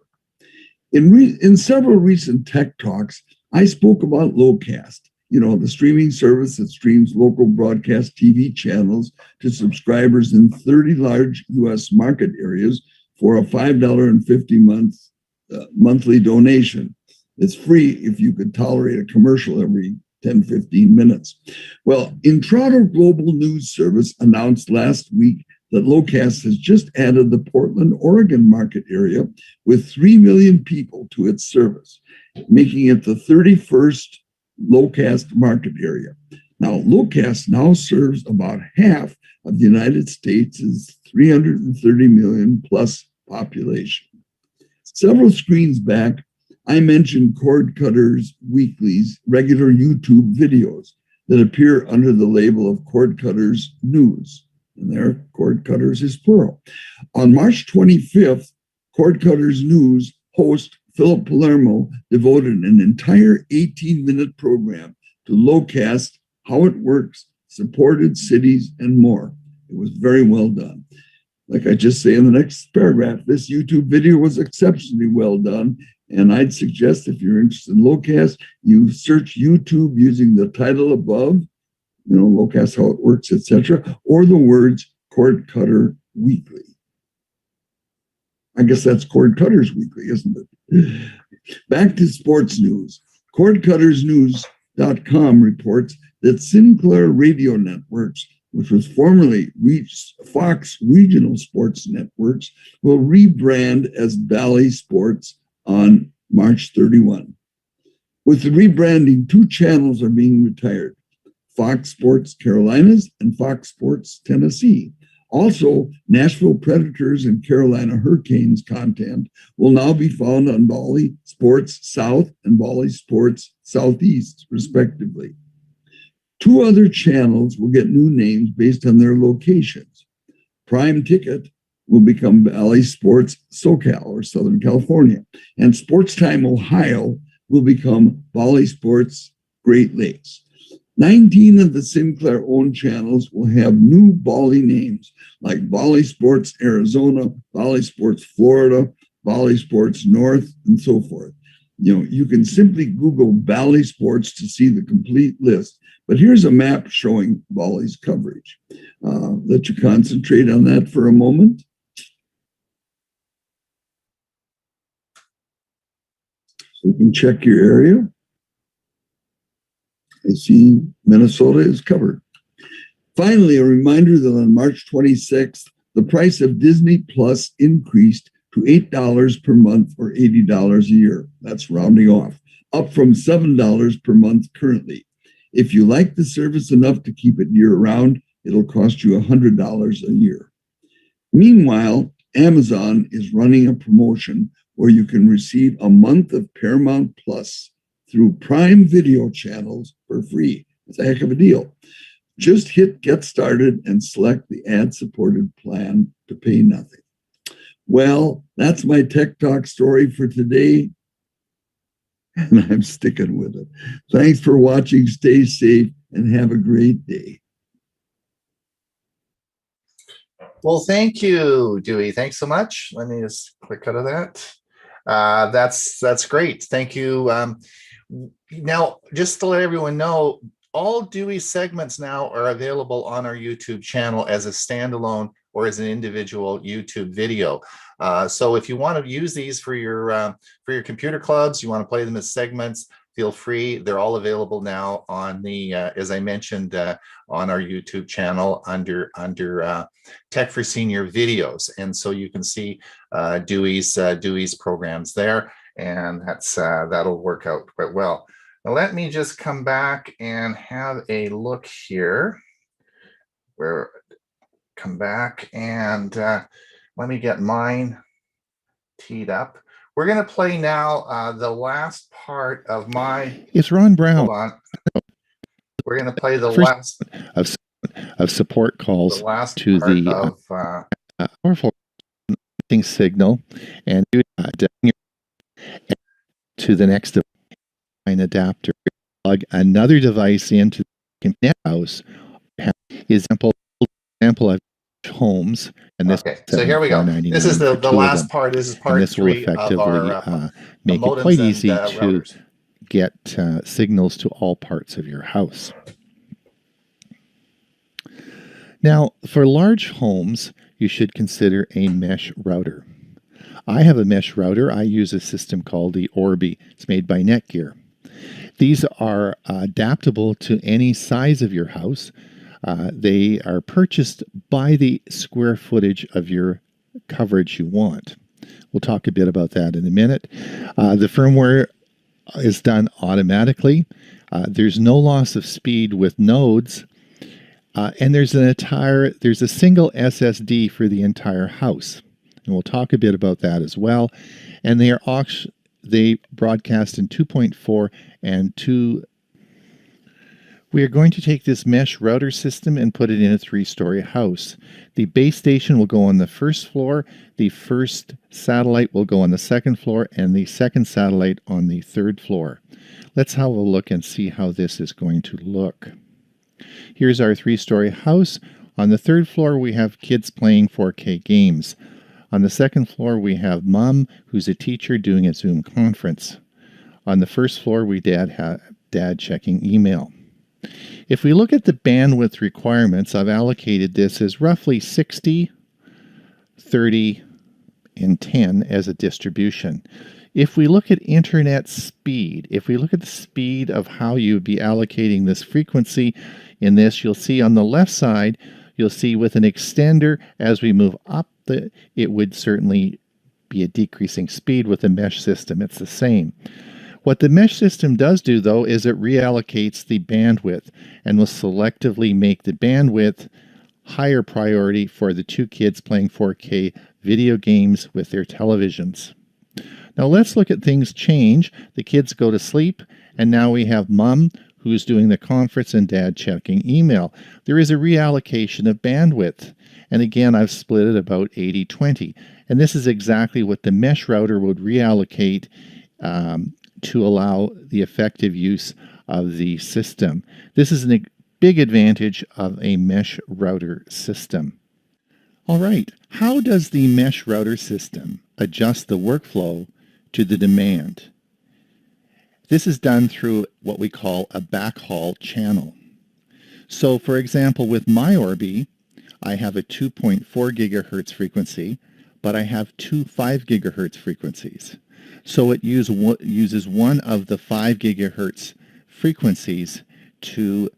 In several recent Tech Talks, I spoke about lowcast, the streaming service that streams local broadcast TV channels to subscribers in 30 large U.S. market areas for a $5.50 monthly donation. It's free if you could tolerate a commercial every 10, 15 minutes. Well, Intrado Global News Service announced last week that Lowcast has just added the Portland, Oregon market area with 3 million people to its service, making it the 31st Lowcast market area. Now, Lowcast now serves about half of the United States' 330 million plus population. Several screens back, I mentioned Cord Cutters Weekly's regular YouTube videos that appear under the label of Cord Cutters News. And there, Cord Cutters is plural. On March 25th, Cord Cutters News host Philip Palermo devoted an entire 18-minute program to Lowcast, how it works, supported cities, and more. It was very well done. Like I just say in the next paragraph, this YouTube video was exceptionally well done. And I'd suggest if you're interested in Lowcast, you search YouTube using the title above, Lowcast, how it works, etc., or the words Cord Cutter Weekly. I guess that's Cord Cutters Weekly, isn't it? Back to sports news. Cordcuttersnews.com reports that Sinclair Radio Networks, which was formerly Fox Regional Sports Networks, will rebrand as Bally Sports on March 31. With the rebranding, 2 channels are being retired: Fox Sports Carolinas and Fox Sports Tennessee. Also, Nashville Predators and Carolina Hurricanes content will now be found on Bally Sports South and Bally Sports Southeast, respectively. 2 other channels will get new names based on their locations. Prime Ticket will become Bally Sports SoCal, or Southern California, and Sports Time Ohio will become Bally Sports Great Lakes. 19 of the Sinclair-owned channels will have new Bally names like Bally Sports Arizona, Bally Sports Florida, Bally Sports North, and so forth. You can simply Google Bally Sports to see the complete list. But here's a map showing Bally's coverage. Let you concentrate on that for a moment. So you can check your area. I see Minnesota is covered. Finally, a reminder that on March 26th, the price of Disney Plus increased to $8 per month or $80 a year. That's rounding off, up from $7 per month currently. If you like the service enough to keep it year-round, it'll cost you $100 a year. Meanwhile, Amazon is running a promotion where you can receive a month of Paramount Plus through Prime Video channels for free. It's a heck of a deal. Just hit Get Started and select the ad-supported plan to pay nothing. Well, that's my Tech Talk story for today, and I'm sticking with it. Thanks for watching. Stay safe and have a great day. Well, thank you, Dewey. Thanks so much. Let me just click out of that. That's great. Thank you. Now, just to let everyone know, all Dewey segments now are available on our YouTube channel as a standalone or as an individual YouTube video. So if you want to use these for your computer clubs, you want to play them as segments, feel free. They're all available now on the, as I mentioned, on our YouTube channel under Tech for Senior videos. And so you can see Dewey's programs there, and that'll work out quite well. Now let me just come back and have a look here. Come back and let me get mine teed up. We're going to play now the last part of my. It's Ron Brown. Hold on. We're going to play the last of support calls the last to part the of powerful signal and to the next adapter. Plug another device into the house. Example of homes, and this. Okay, so here we go. This is the last part. This is part this will 3 effectively of our make it modems quite and, easy to routers. get signals to all parts of your house. Now, for large homes, you should consider a mesh router. I have a mesh router. I use a system called the Orbi. It's made by Netgear. These are adaptable to any size of your house. They are purchased by the square footage of your coverage you want. We'll talk a bit about that in a minute. The firmware is done automatically. There's no loss of speed with nodes. And there's a single SSD for the entire house. And we'll talk a bit about that as well. And they broadcast in 2.4 and 2. We are going to take this mesh router system and put it in a 3-story house. The base station will go on the first floor, the first satellite will go on the second floor, and the second satellite on the third floor. Let's have a look and see how this is going to look. Here's our 3-story house. On the third floor, we have kids playing 4K games. On the second floor, we have Mom, who's a teacher, doing a Zoom conference. On the first floor, we have Dad checking email. If we look at the bandwidth requirements, I've allocated this as roughly 60, 30, and 10 as a distribution. If we look at internet speed, if we look at the speed of how you would be allocating this frequency in this, you'll see on the left side, you'll see with an extender, as we move up, it would certainly be a decreasing speed. With the mesh system, it's the same. What the mesh system does do, though, is it reallocates the bandwidth and will selectively make the bandwidth higher priority for the two kids playing 4K video games with their televisions. Now let's look at things change. The kids go to sleep, and now we have mom who's doing the conference and dad checking email. There is a reallocation of bandwidth. And again, I've split it about 80-20. And this is exactly what the mesh router would reallocate to allow the effective use of the system. This is a big advantage of a mesh router system. All right, how does the mesh router system adjust the workflow to the demand? This is done through what we call a backhaul channel. So for example, with my Orbi, I have a 2.4 gigahertz frequency, but I have two 5 gigahertz frequencies. So it uses one of the 5 gigahertz frequencies to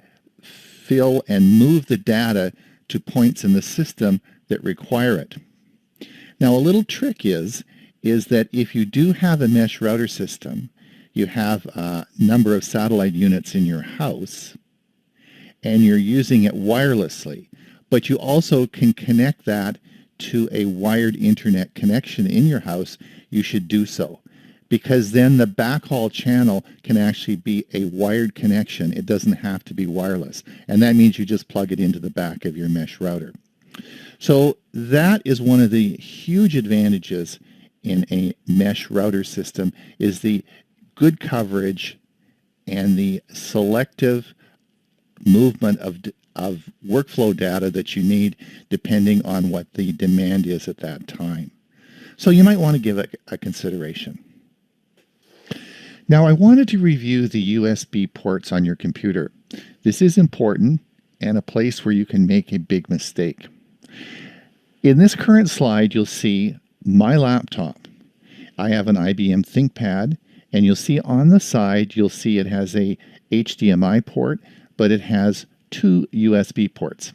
fill and move the data to points in the system that require it. Now a little trick is that if you do have a mesh router system, you have a number of satellite units in your house, and you're using it wirelessly, but you also can connect that to a wired internet connection in your house, you should do so. Because then the backhaul channel can actually be a wired connection. It doesn't have to be wireless. And that means you just plug it into the back of your mesh router. So that is one of the huge advantages in a mesh router system, is the good coverage and the selective movement of workflow data that you need depending on what the demand is at that time. So you might want to give it a consideration. Now I wanted to review the USB ports on your computer. This is important and a place where you can make a big mistake. In this current slide, you'll see my laptop. I have an IBM ThinkPad, and you'll see on the side, you'll see it has a HDMI port, but it has two USB ports.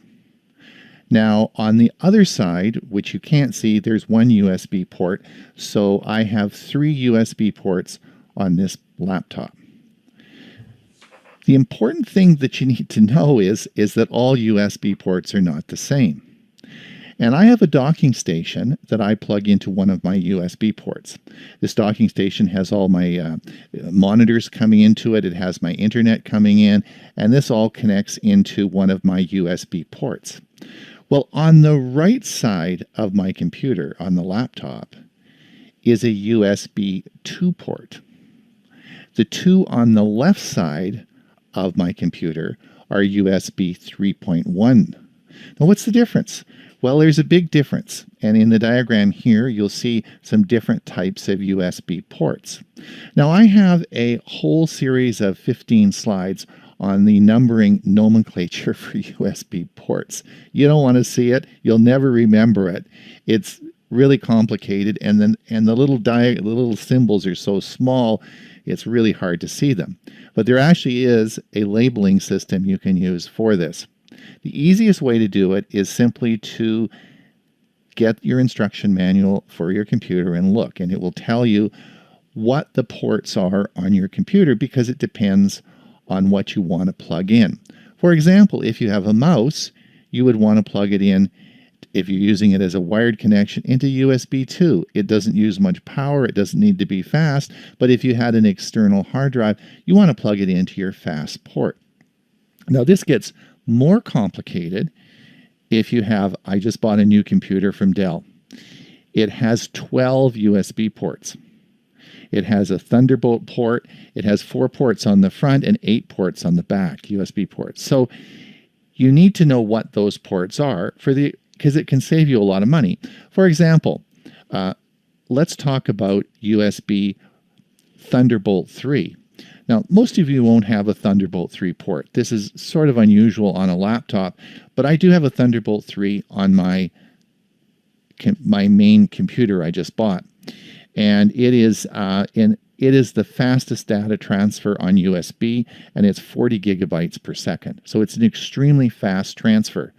Now on the other side, which you can't see, there's one USB port, so I have 3 USB ports on this laptop. The important thing that you need to know is that all USB ports are not the same. And I have a docking station that I plug into one of my USB ports. This docking station has all my monitors coming into it. It has my internet coming in, and this all connects into one of my USB ports. Well, on the right side of my computer, on the laptop, is a USB 2 port. The two on the left side of my computer are USB 3.1. Now, what's the difference? Well, there's a big difference, and in the diagram here, you'll see some different types of USB ports. Now, I have a whole series of 15 slides on the numbering nomenclature for USB ports. You don't want to see it. You'll never remember it. It's really complicated, and the little symbols are so small, it's really hard to see them. But there actually is a labeling system you can use for this. The easiest way to do it is simply to get your instruction manual for your computer and look, and it will tell you what the ports are on your computer because it depends on what you want to plug in. For example, if you have a mouse, you would want to plug it in, if you're using it as a wired connection, into USB 2. It doesn't use much power, it doesn't need to be fast, but if you had an external hard drive, you want to plug it into your fast port. Now this gets more complicated if you have, I just bought a new computer from Dell. It has 12 USB ports. It has a Thunderbolt port. It has 4 ports on the front and 8 ports on the back, USB ports. So you need to know what those ports are because it can save you a lot of money. For example, let's talk about USB Thunderbolt 3. Now, most of you won't have a Thunderbolt 3 port. This is sort of unusual on a laptop, but I do have a Thunderbolt 3 on my main computer I just bought. and it is the fastest data transfer on USB, and it's 40 gigabytes per second. So it's an extremely fast transfer.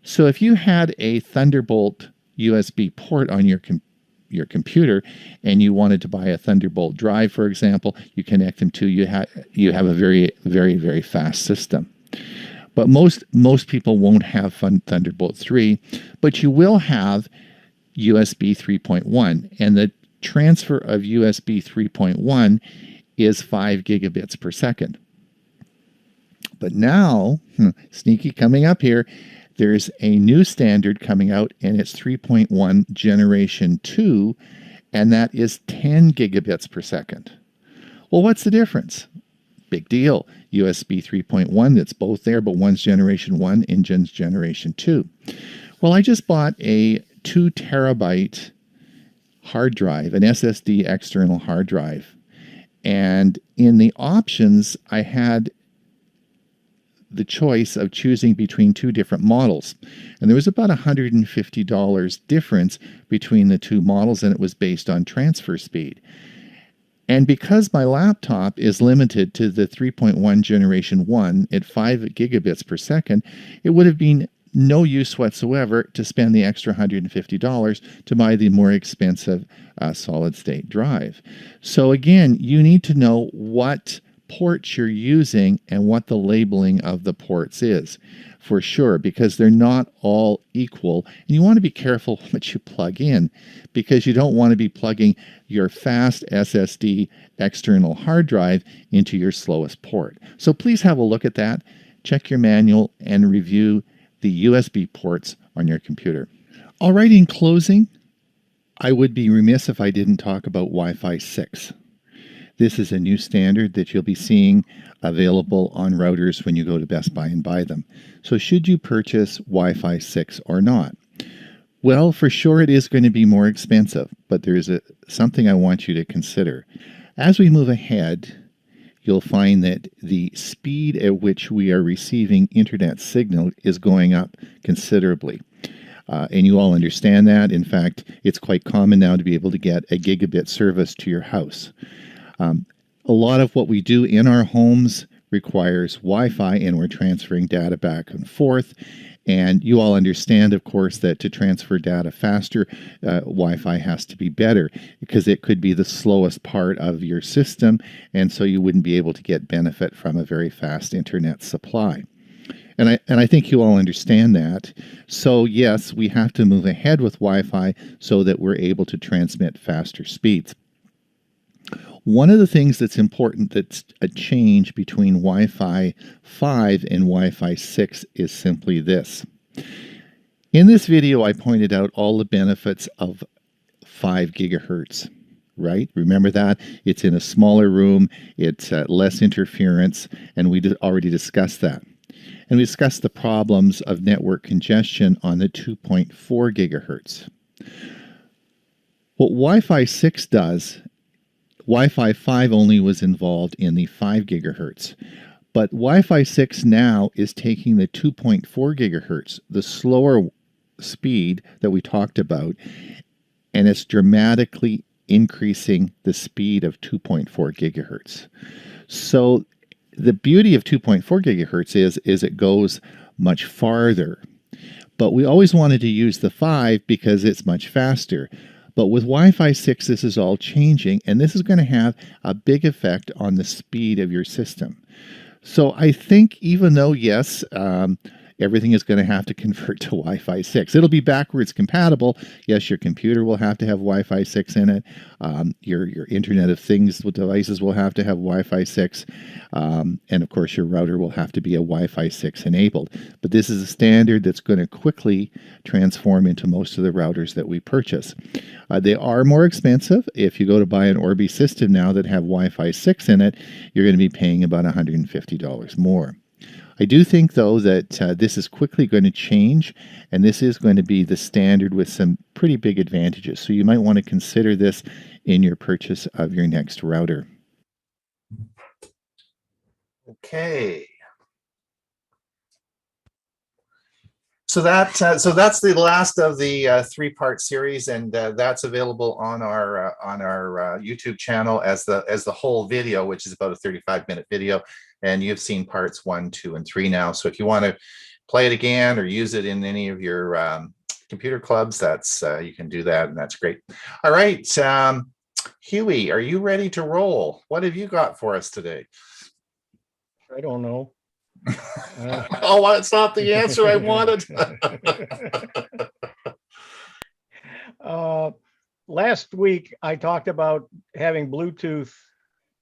So if you had a Thunderbolt USB port on your computer and you wanted to buy a Thunderbolt drive, for example, you connect them to, you have a very, very, very fast system. But most people won't have Thunderbolt 3, but you will have USB 3.1, and the transfer of USB 3.1 is 5 gigabits per second. But now, sneaky coming up here, there's a new standard coming out, and it's 3.1 generation 2, and that is 10 gigabits per second. Well, what's the difference? Big deal. USB 3.1, that's both there, but one's generation 1 and one's generation 2. Well, I just bought a 2 terabyte hard drive, an SSD external hard drive. And in the options, I had the choice of choosing between two different models. And there was about $150 difference between the two models, and it was based on transfer speed. And because my laptop is limited to the 3.1 generation 1 at 5 gigabits per second, it would have been no use whatsoever to spend the extra $150 to buy the more expensive solid-state drive. So again, you need to know what ports you're using and what the labeling of the ports is, for sure, because they're not all equal. And you want to be careful what you plug in, because you don't want to be plugging your fast SSD external hard drive into your slowest port. So please have a look at that, check your manual, and review the USB ports on your computer. All right, in closing, I would be remiss if I didn't talk about Wi-Fi 6. This is a new standard that you'll be seeing available on routers when you go to Best Buy and buy them. So should you purchase Wi-Fi 6 or not? Well, for sure it is going to be more expensive, but there's something I want you to consider. As we move ahead, you'll find that the speed at which we are receiving internet signal is going up considerably. And you all understand that. In fact, it's quite common now to be able to get a gigabit service to your house. A lot of what we do in our homes requires Wi-Fi, and we're transferring data back and forth. And you all understand, of course, that to transfer data faster, Wi-Fi has to be better, because it could be the slowest part of your system, and so you wouldn't be able to get benefit from a very fast internet supply. And I think you all understand that. So yes, we have to move ahead with Wi-Fi so that we're able to transmit faster speeds. One of the things that's important that's a change between Wi-Fi 5 and Wi-Fi 6 is simply this. In this video, I pointed out all the benefits of 5 gigahertz, right? Remember that? It's in a smaller room, it's less interference, and we already discussed that. And we discussed the problems of network congestion on the 2.4 gigahertz. What Wi-Fi 6 does, Wi-Fi 5 only was involved in the 5 gigahertz. But Wi-Fi 6 now is taking the 2.4 gigahertz, the slower speed that we talked about, and it's dramatically increasing the speed of 2.4 gigahertz. So the beauty of 2.4 gigahertz is it goes much farther. But we always wanted to use the 5 because it's much faster. But with Wi-Fi 6, this is all changing, and this is going to have a big effect on the speed of your system. So I think even though, yes, everything is going to have to convert to Wi-Fi 6. It'll be backwards compatible. Yes, your computer will have to have Wi-Fi 6 in it. Your Internet of Things devices will have to have Wi-Fi 6. And of course, your router will have to be a Wi-Fi 6 enabled. But this is a standard that's going to quickly transform into most of the routers that we purchase. They are more expensive. If you go to buy an Orbi system now that have Wi-Fi 6 in it, you're going to be paying about $150 more. I do think, though, that this is quickly going to change, and this is going to be the standard with some pretty big advantages. So you might want to consider this in your purchase of your next router. Okay. So that's the last of the three-part series, and that's available on our YouTube channel as the whole video, which is about a 35-minute video. And you've seen parts 1, 2, and 3 now. So if you want to play it again or use it in any of your computer clubs, that's you can do that, and that's great. All right, Hewie, are you ready to roll? What have you got for us today? I don't know. Oh, that's not the answer I wanted. Last week, I talked about having Bluetooth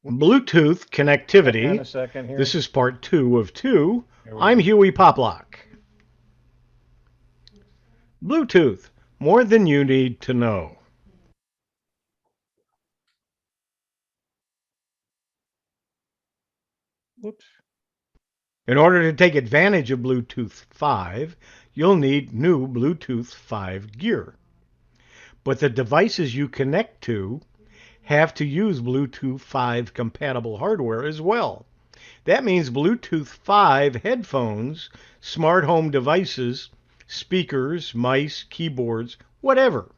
connectivity. Hang on a second here. This is part 2 of 2. I'm Hewie Poplock. Bluetooth, more than you need to know. Whoops. In order to take advantage of Bluetooth 5, you'll need new Bluetooth 5 gear. But the devices you connect to have to use Bluetooth 5 compatible hardware as well. That means Bluetooth 5 headphones, smart home devices, speakers, mice, keyboards, whatever.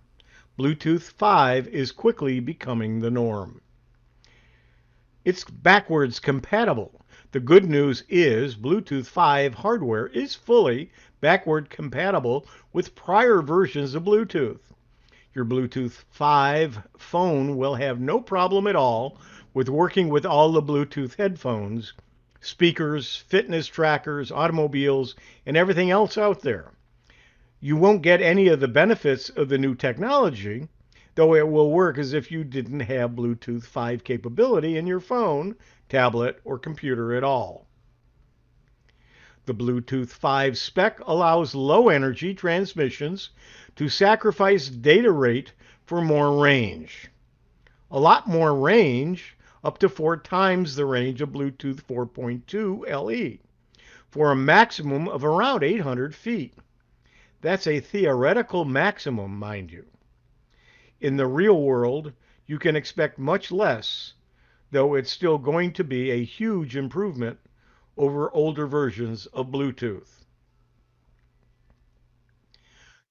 Bluetooth 5 is quickly becoming the norm. It's backwards compatible. The good news is Bluetooth 5 hardware is fully backward compatible with prior versions of Bluetooth. Your Bluetooth 5 phone will have no problem at all with working with all the Bluetooth headphones, speakers, fitness trackers, automobiles, and everything else out there. You won't get any of the benefits of the new technology, though it will work as if you didn't have Bluetooth 5 capability in your phone, tablet, or computer at all. The Bluetooth 5 spec allows low-energy transmissions to sacrifice data rate for more range. A lot more range, up to 4 times the range of Bluetooth 4.2 LE, for a maximum of around 800 feet. That's a theoretical maximum, mind you. In the real world, you can expect much less, though it's still going to be a huge improvement over older versions of Bluetooth.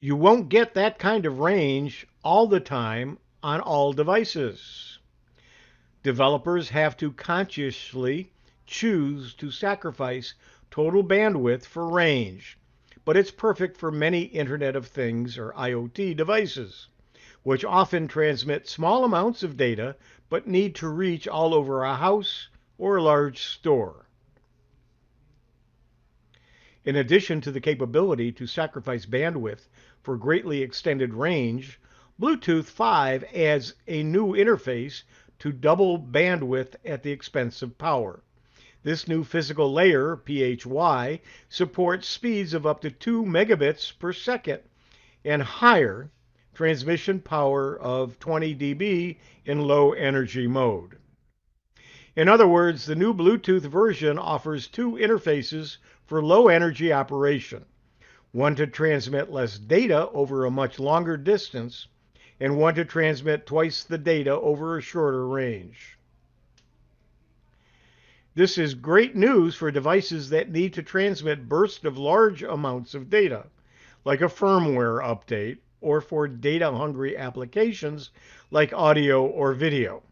You won't get that kind of range all the time on all devices. Developers have to consciously choose to sacrifice total bandwidth for range, but it's perfect for many Internet of Things or IoT devices, which often transmit small amounts of data but need to reach all over a house or a large store. In addition to the capability to sacrifice bandwidth for greatly extended range, Bluetooth 5 adds a new interface to double bandwidth at the expense of power. This new physical layer, PHY, supports speeds of up to 2 megabits per second and higher transmission power of 20 dB in low energy mode. In other words, the new Bluetooth version offers 2 interfaces for low energy operation, one to transmit less data over a much longer distance, and one to transmit twice the data over a shorter range. This is great news for devices that need to transmit bursts of large amounts of data, like a firmware update, or for data-hungry applications like audio or video.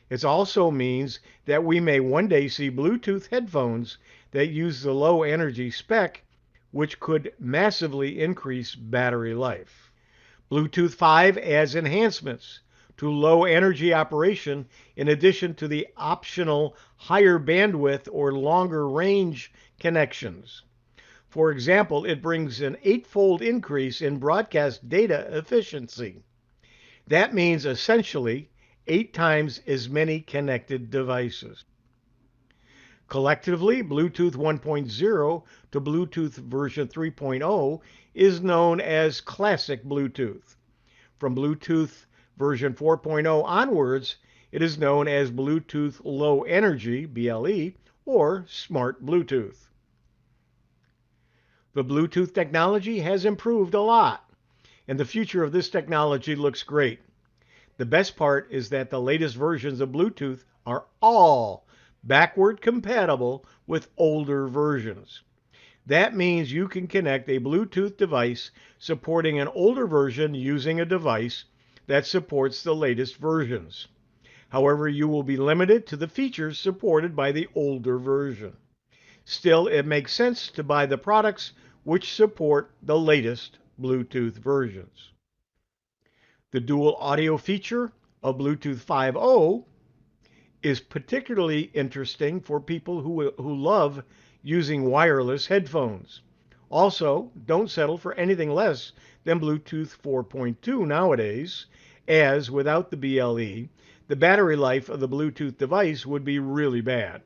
It also means that we may one day see Bluetooth headphones that use the low energy spec, which could massively increase battery life. Bluetooth 5 adds enhancements to low energy operation in addition to the optional higher bandwidth or longer range connections. For example, it brings an 8-fold increase in broadcast data efficiency. That means essentially 8 times as many connected devices. Collectively, Bluetooth 1.0 to Bluetooth version 3.0 is known as Classic Bluetooth. From Bluetooth version 4.0 onwards, it is known as Bluetooth Low Energy, BLE, or Smart Bluetooth. The Bluetooth technology has improved a lot, and the future of this technology looks great. The best part is that the latest versions of Bluetooth are all backward compatible with older versions. That means you can connect a Bluetooth device supporting an older version using a device that supports the latest versions. However, you will be limited to the features supported by the older version. Still, it makes sense to buy the products which support the latest Bluetooth versions. The dual audio feature of Bluetooth 5.0 is particularly interesting for people who love using wireless headphones. Also, don't settle for anything less than Bluetooth 4.2 nowadays, as without the BLE, the battery life of the Bluetooth device would be really bad.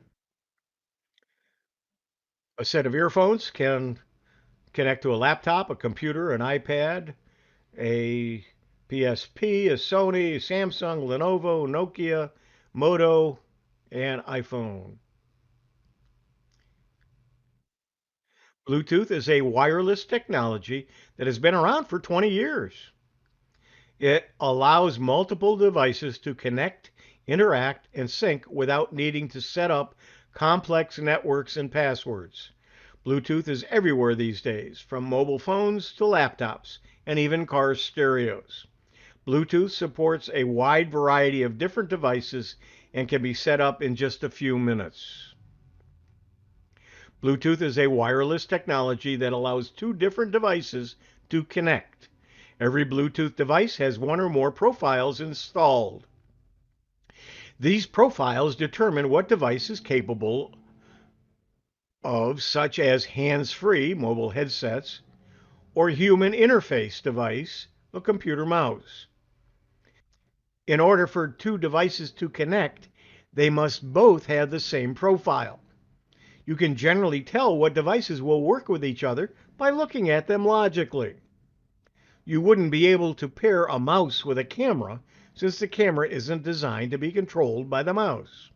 A set of earphones can connect to a laptop, a computer, an iPad, a PSP, a Sony, Samsung, Lenovo, Nokia, Moto, and iPhone. Bluetooth is a wireless technology that has been around for 20 years. It allows multiple devices to connect, interact, and sync without needing to set up complex networks and passwords. Bluetooth is everywhere these days, from mobile phones to laptops, and even car stereos. Bluetooth supports a wide variety of different devices and can be set up in just a few minutes. Bluetooth is a wireless technology that allows two different devices to connect. Every Bluetooth device has one or more profiles installed. These profiles determine what device is capable of, such as hands-free mobile headsets or human interface device, a computer mouse. In order for two devices to connect, they must both have the same profile. You can generally tell what devices will work with each other by looking at them logically. You wouldn't be able to pair a mouse with a camera since the camera isn't designed to be controlled by the mouse.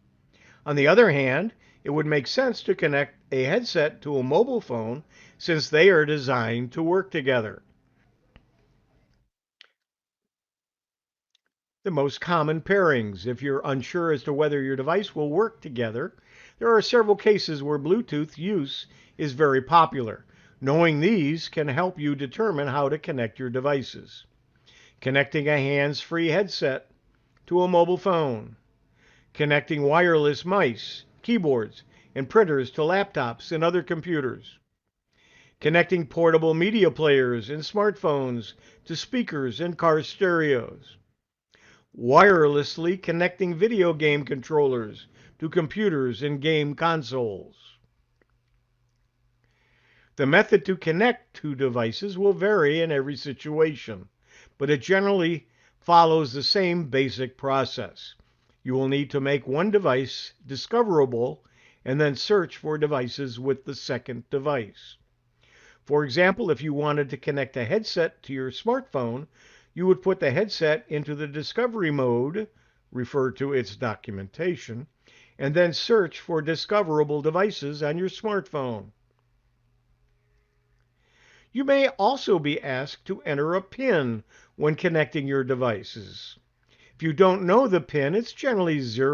On the other hand, it would make sense to connect a headset to a mobile phone since they are designed to work together. The most common pairings. If you're unsure as to whether your device will work together, there are several cases where Bluetooth use is very popular. Knowing these can help you determine how to connect your devices. Connecting a hands-free headset to a mobile phone. Connecting wireless mice, keyboards, and printers to laptops and other computers. Connecting portable media players and smartphones to speakers and car stereos. Wirelessly connecting video game controllers to computers and game consoles. The method to connect two devices will vary in every situation, but it generally follows the same basic process. You will need to make one device discoverable and then search for devices with the second device. For example, if you wanted to connect a headset to your smartphone, you would put the headset into the discovery mode, refer to its documentation, and then search for discoverable devices on your smartphone. You may also be asked to enter a PIN when connecting your devices. If you don't know the PIN, it's generally 0000,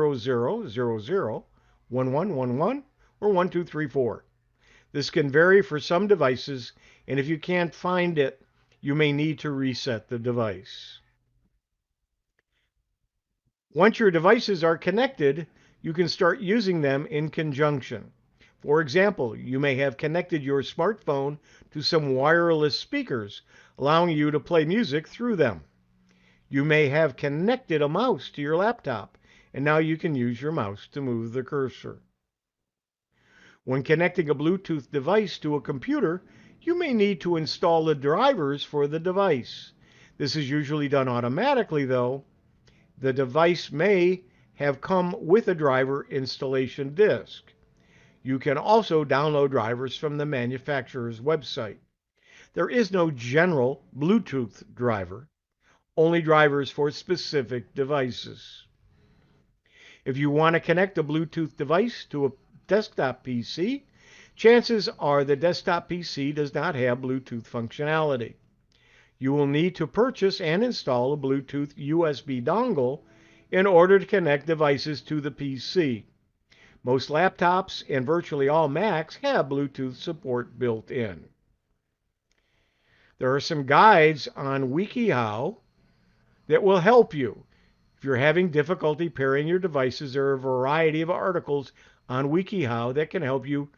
1111, or 1234. This can vary for some devices, and if you can't find it, you may need to reset the device. Once your devices are connected, you can start using them in conjunction. For example, you may have connected your smartphone to some wireless speakers, allowing you to play music through them. You may have connected a mouse to your laptop, and now you can use your mouse to move the cursor. When connecting a Bluetooth device to a computer, you may need to install the drivers for the device. This is usually done automatically, though. The device may have come with a driver installation disk. You can also download drivers from the manufacturer's website. There is no general Bluetooth driver, only drivers for specific devices. If you want to connect a Bluetooth device to a desktop PC, chances are the desktop PC does not have Bluetooth functionality. You will need to purchase and install a Bluetooth USB dongle in order to connect devices to the PC. Most laptops and virtually all Macs have Bluetooth support built in. There are some guides on WikiHow that will help you. If you're having difficulty pairing your devices, there are a variety of articles on WikiHow that can help you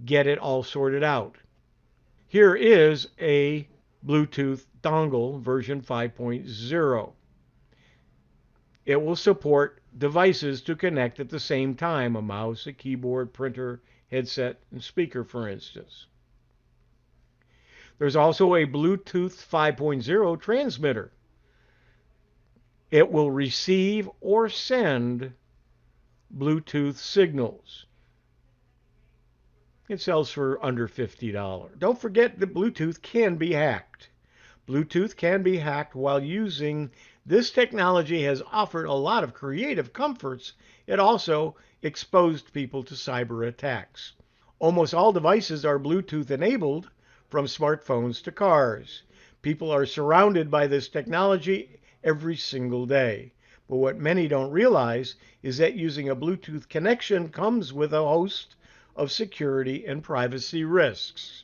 get it all sorted out. Here is a Bluetooth dongle version 5.0. It will support devices to connect at the same time, a mouse, a keyboard, printer, headset, and speaker, for instance. There's also a Bluetooth 5.0 transmitter. It will receive or send Bluetooth signals. It sells for under $50. Don't forget that Bluetooth can be hacked. Bluetooth can be hacked while using this technology has offered a lot of creative comforts. It also exposed people to cyber attacks. Almost all devices are Bluetooth enabled, from smartphones to cars. People are surrounded by this technology every single day. But what many don't realize is that using a Bluetooth connection comes with a host of security and privacy risks.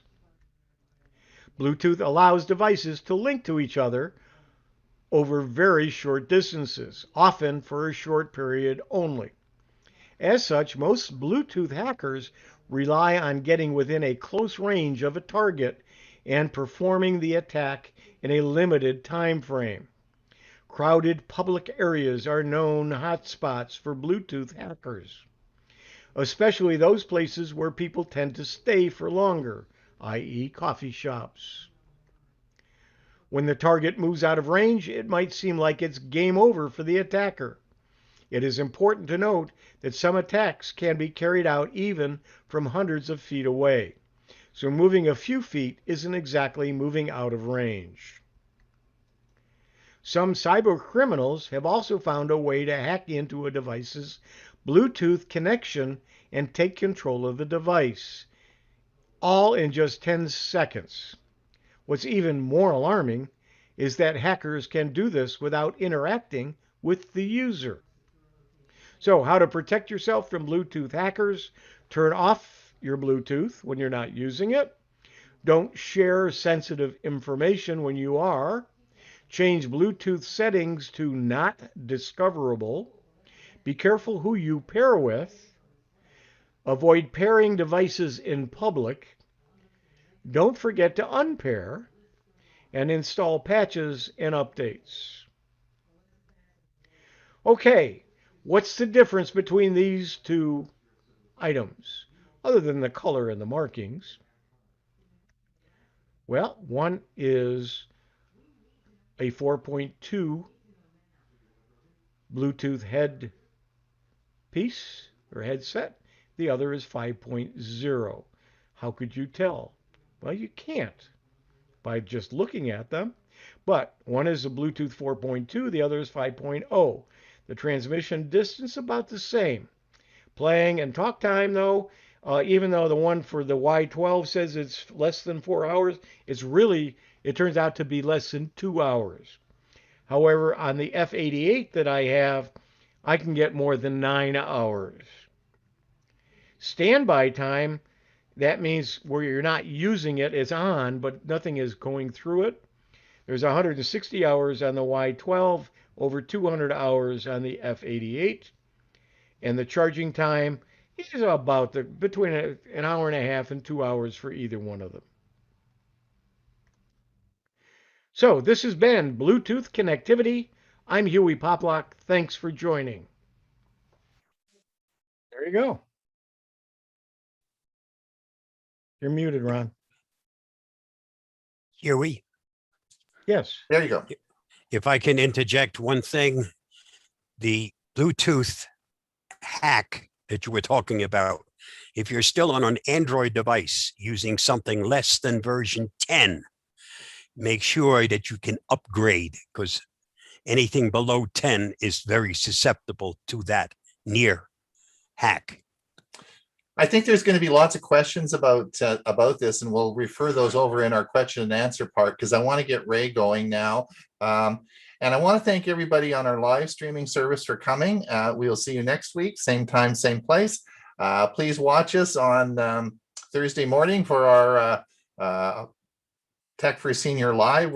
Bluetooth allows devices to link to each other over very short distances, often for a short period only. As such, most Bluetooth hackers rely on getting within a close range of a target and performing the attack in a limited time frame. Crowded public areas are known hotspots for Bluetooth hackers, especially those places where people tend to stay for longer, i.e. coffee shops. When the target moves out of range, it might seem like it's game over for the attacker. It is important to note that some attacks can be carried out even from hundreds of feet away. So moving a few feet isn't exactly moving out of range. Some cyber criminals have also found a way to hack into a device's Bluetooth connection and take control of the device, all in just 10 seconds. What's even more alarming is that hackers can do this without interacting with the user. So, how to protect yourself from Bluetooth hackers? Turn off your Bluetooth when you're not using it. Don't share sensitive information when you are. Change Bluetooth settings to not discoverable. Be careful who you pair with. Avoid pairing devices in public. Don't forget to unpair and install patches and updates. Okay, what's the difference between these two items, other than the color and the markings? Well, one is a 4.2 Bluetooth head piece or headset. The other is 5.0. How could you tell? Well, you can't by just looking at them. But one is a Bluetooth 4.2, the other is 5.0. The transmission distance about the same. Playing and talk time, though, even though the one for the Y12 says it's less than 4 hours, it turns out to be less than 2 hours. However, on the F88 that I have, I can get more than 9 hours. Standby time, that means where you're not using it, it's on, but nothing is going through it. There's 160 hours on the Y12, over 200 hours on the F88. And the charging time is about between an hour and a half and 2 hours for either one of them. So this has been Bluetooth Connectivity. I'm Hewie Poplock. Thanks for joining. There you go. You're muted, Ron. Hewie, Yes. There you go. if I can interject one thing, the Bluetooth hack that you were talking about, if you're still on an Android device using something less than version 10, make sure that you can upgrade, because anything below 10 is very susceptible to that near hack. I think there's going to be lots of questions about this, and we'll refer those over in our question and answer part, because I want to get Ray going now. And I want to thank everybody on our live streaming service for coming. We'll see you next week, same time, same place. Please watch us on Thursday morning for our Tech for Senior Live.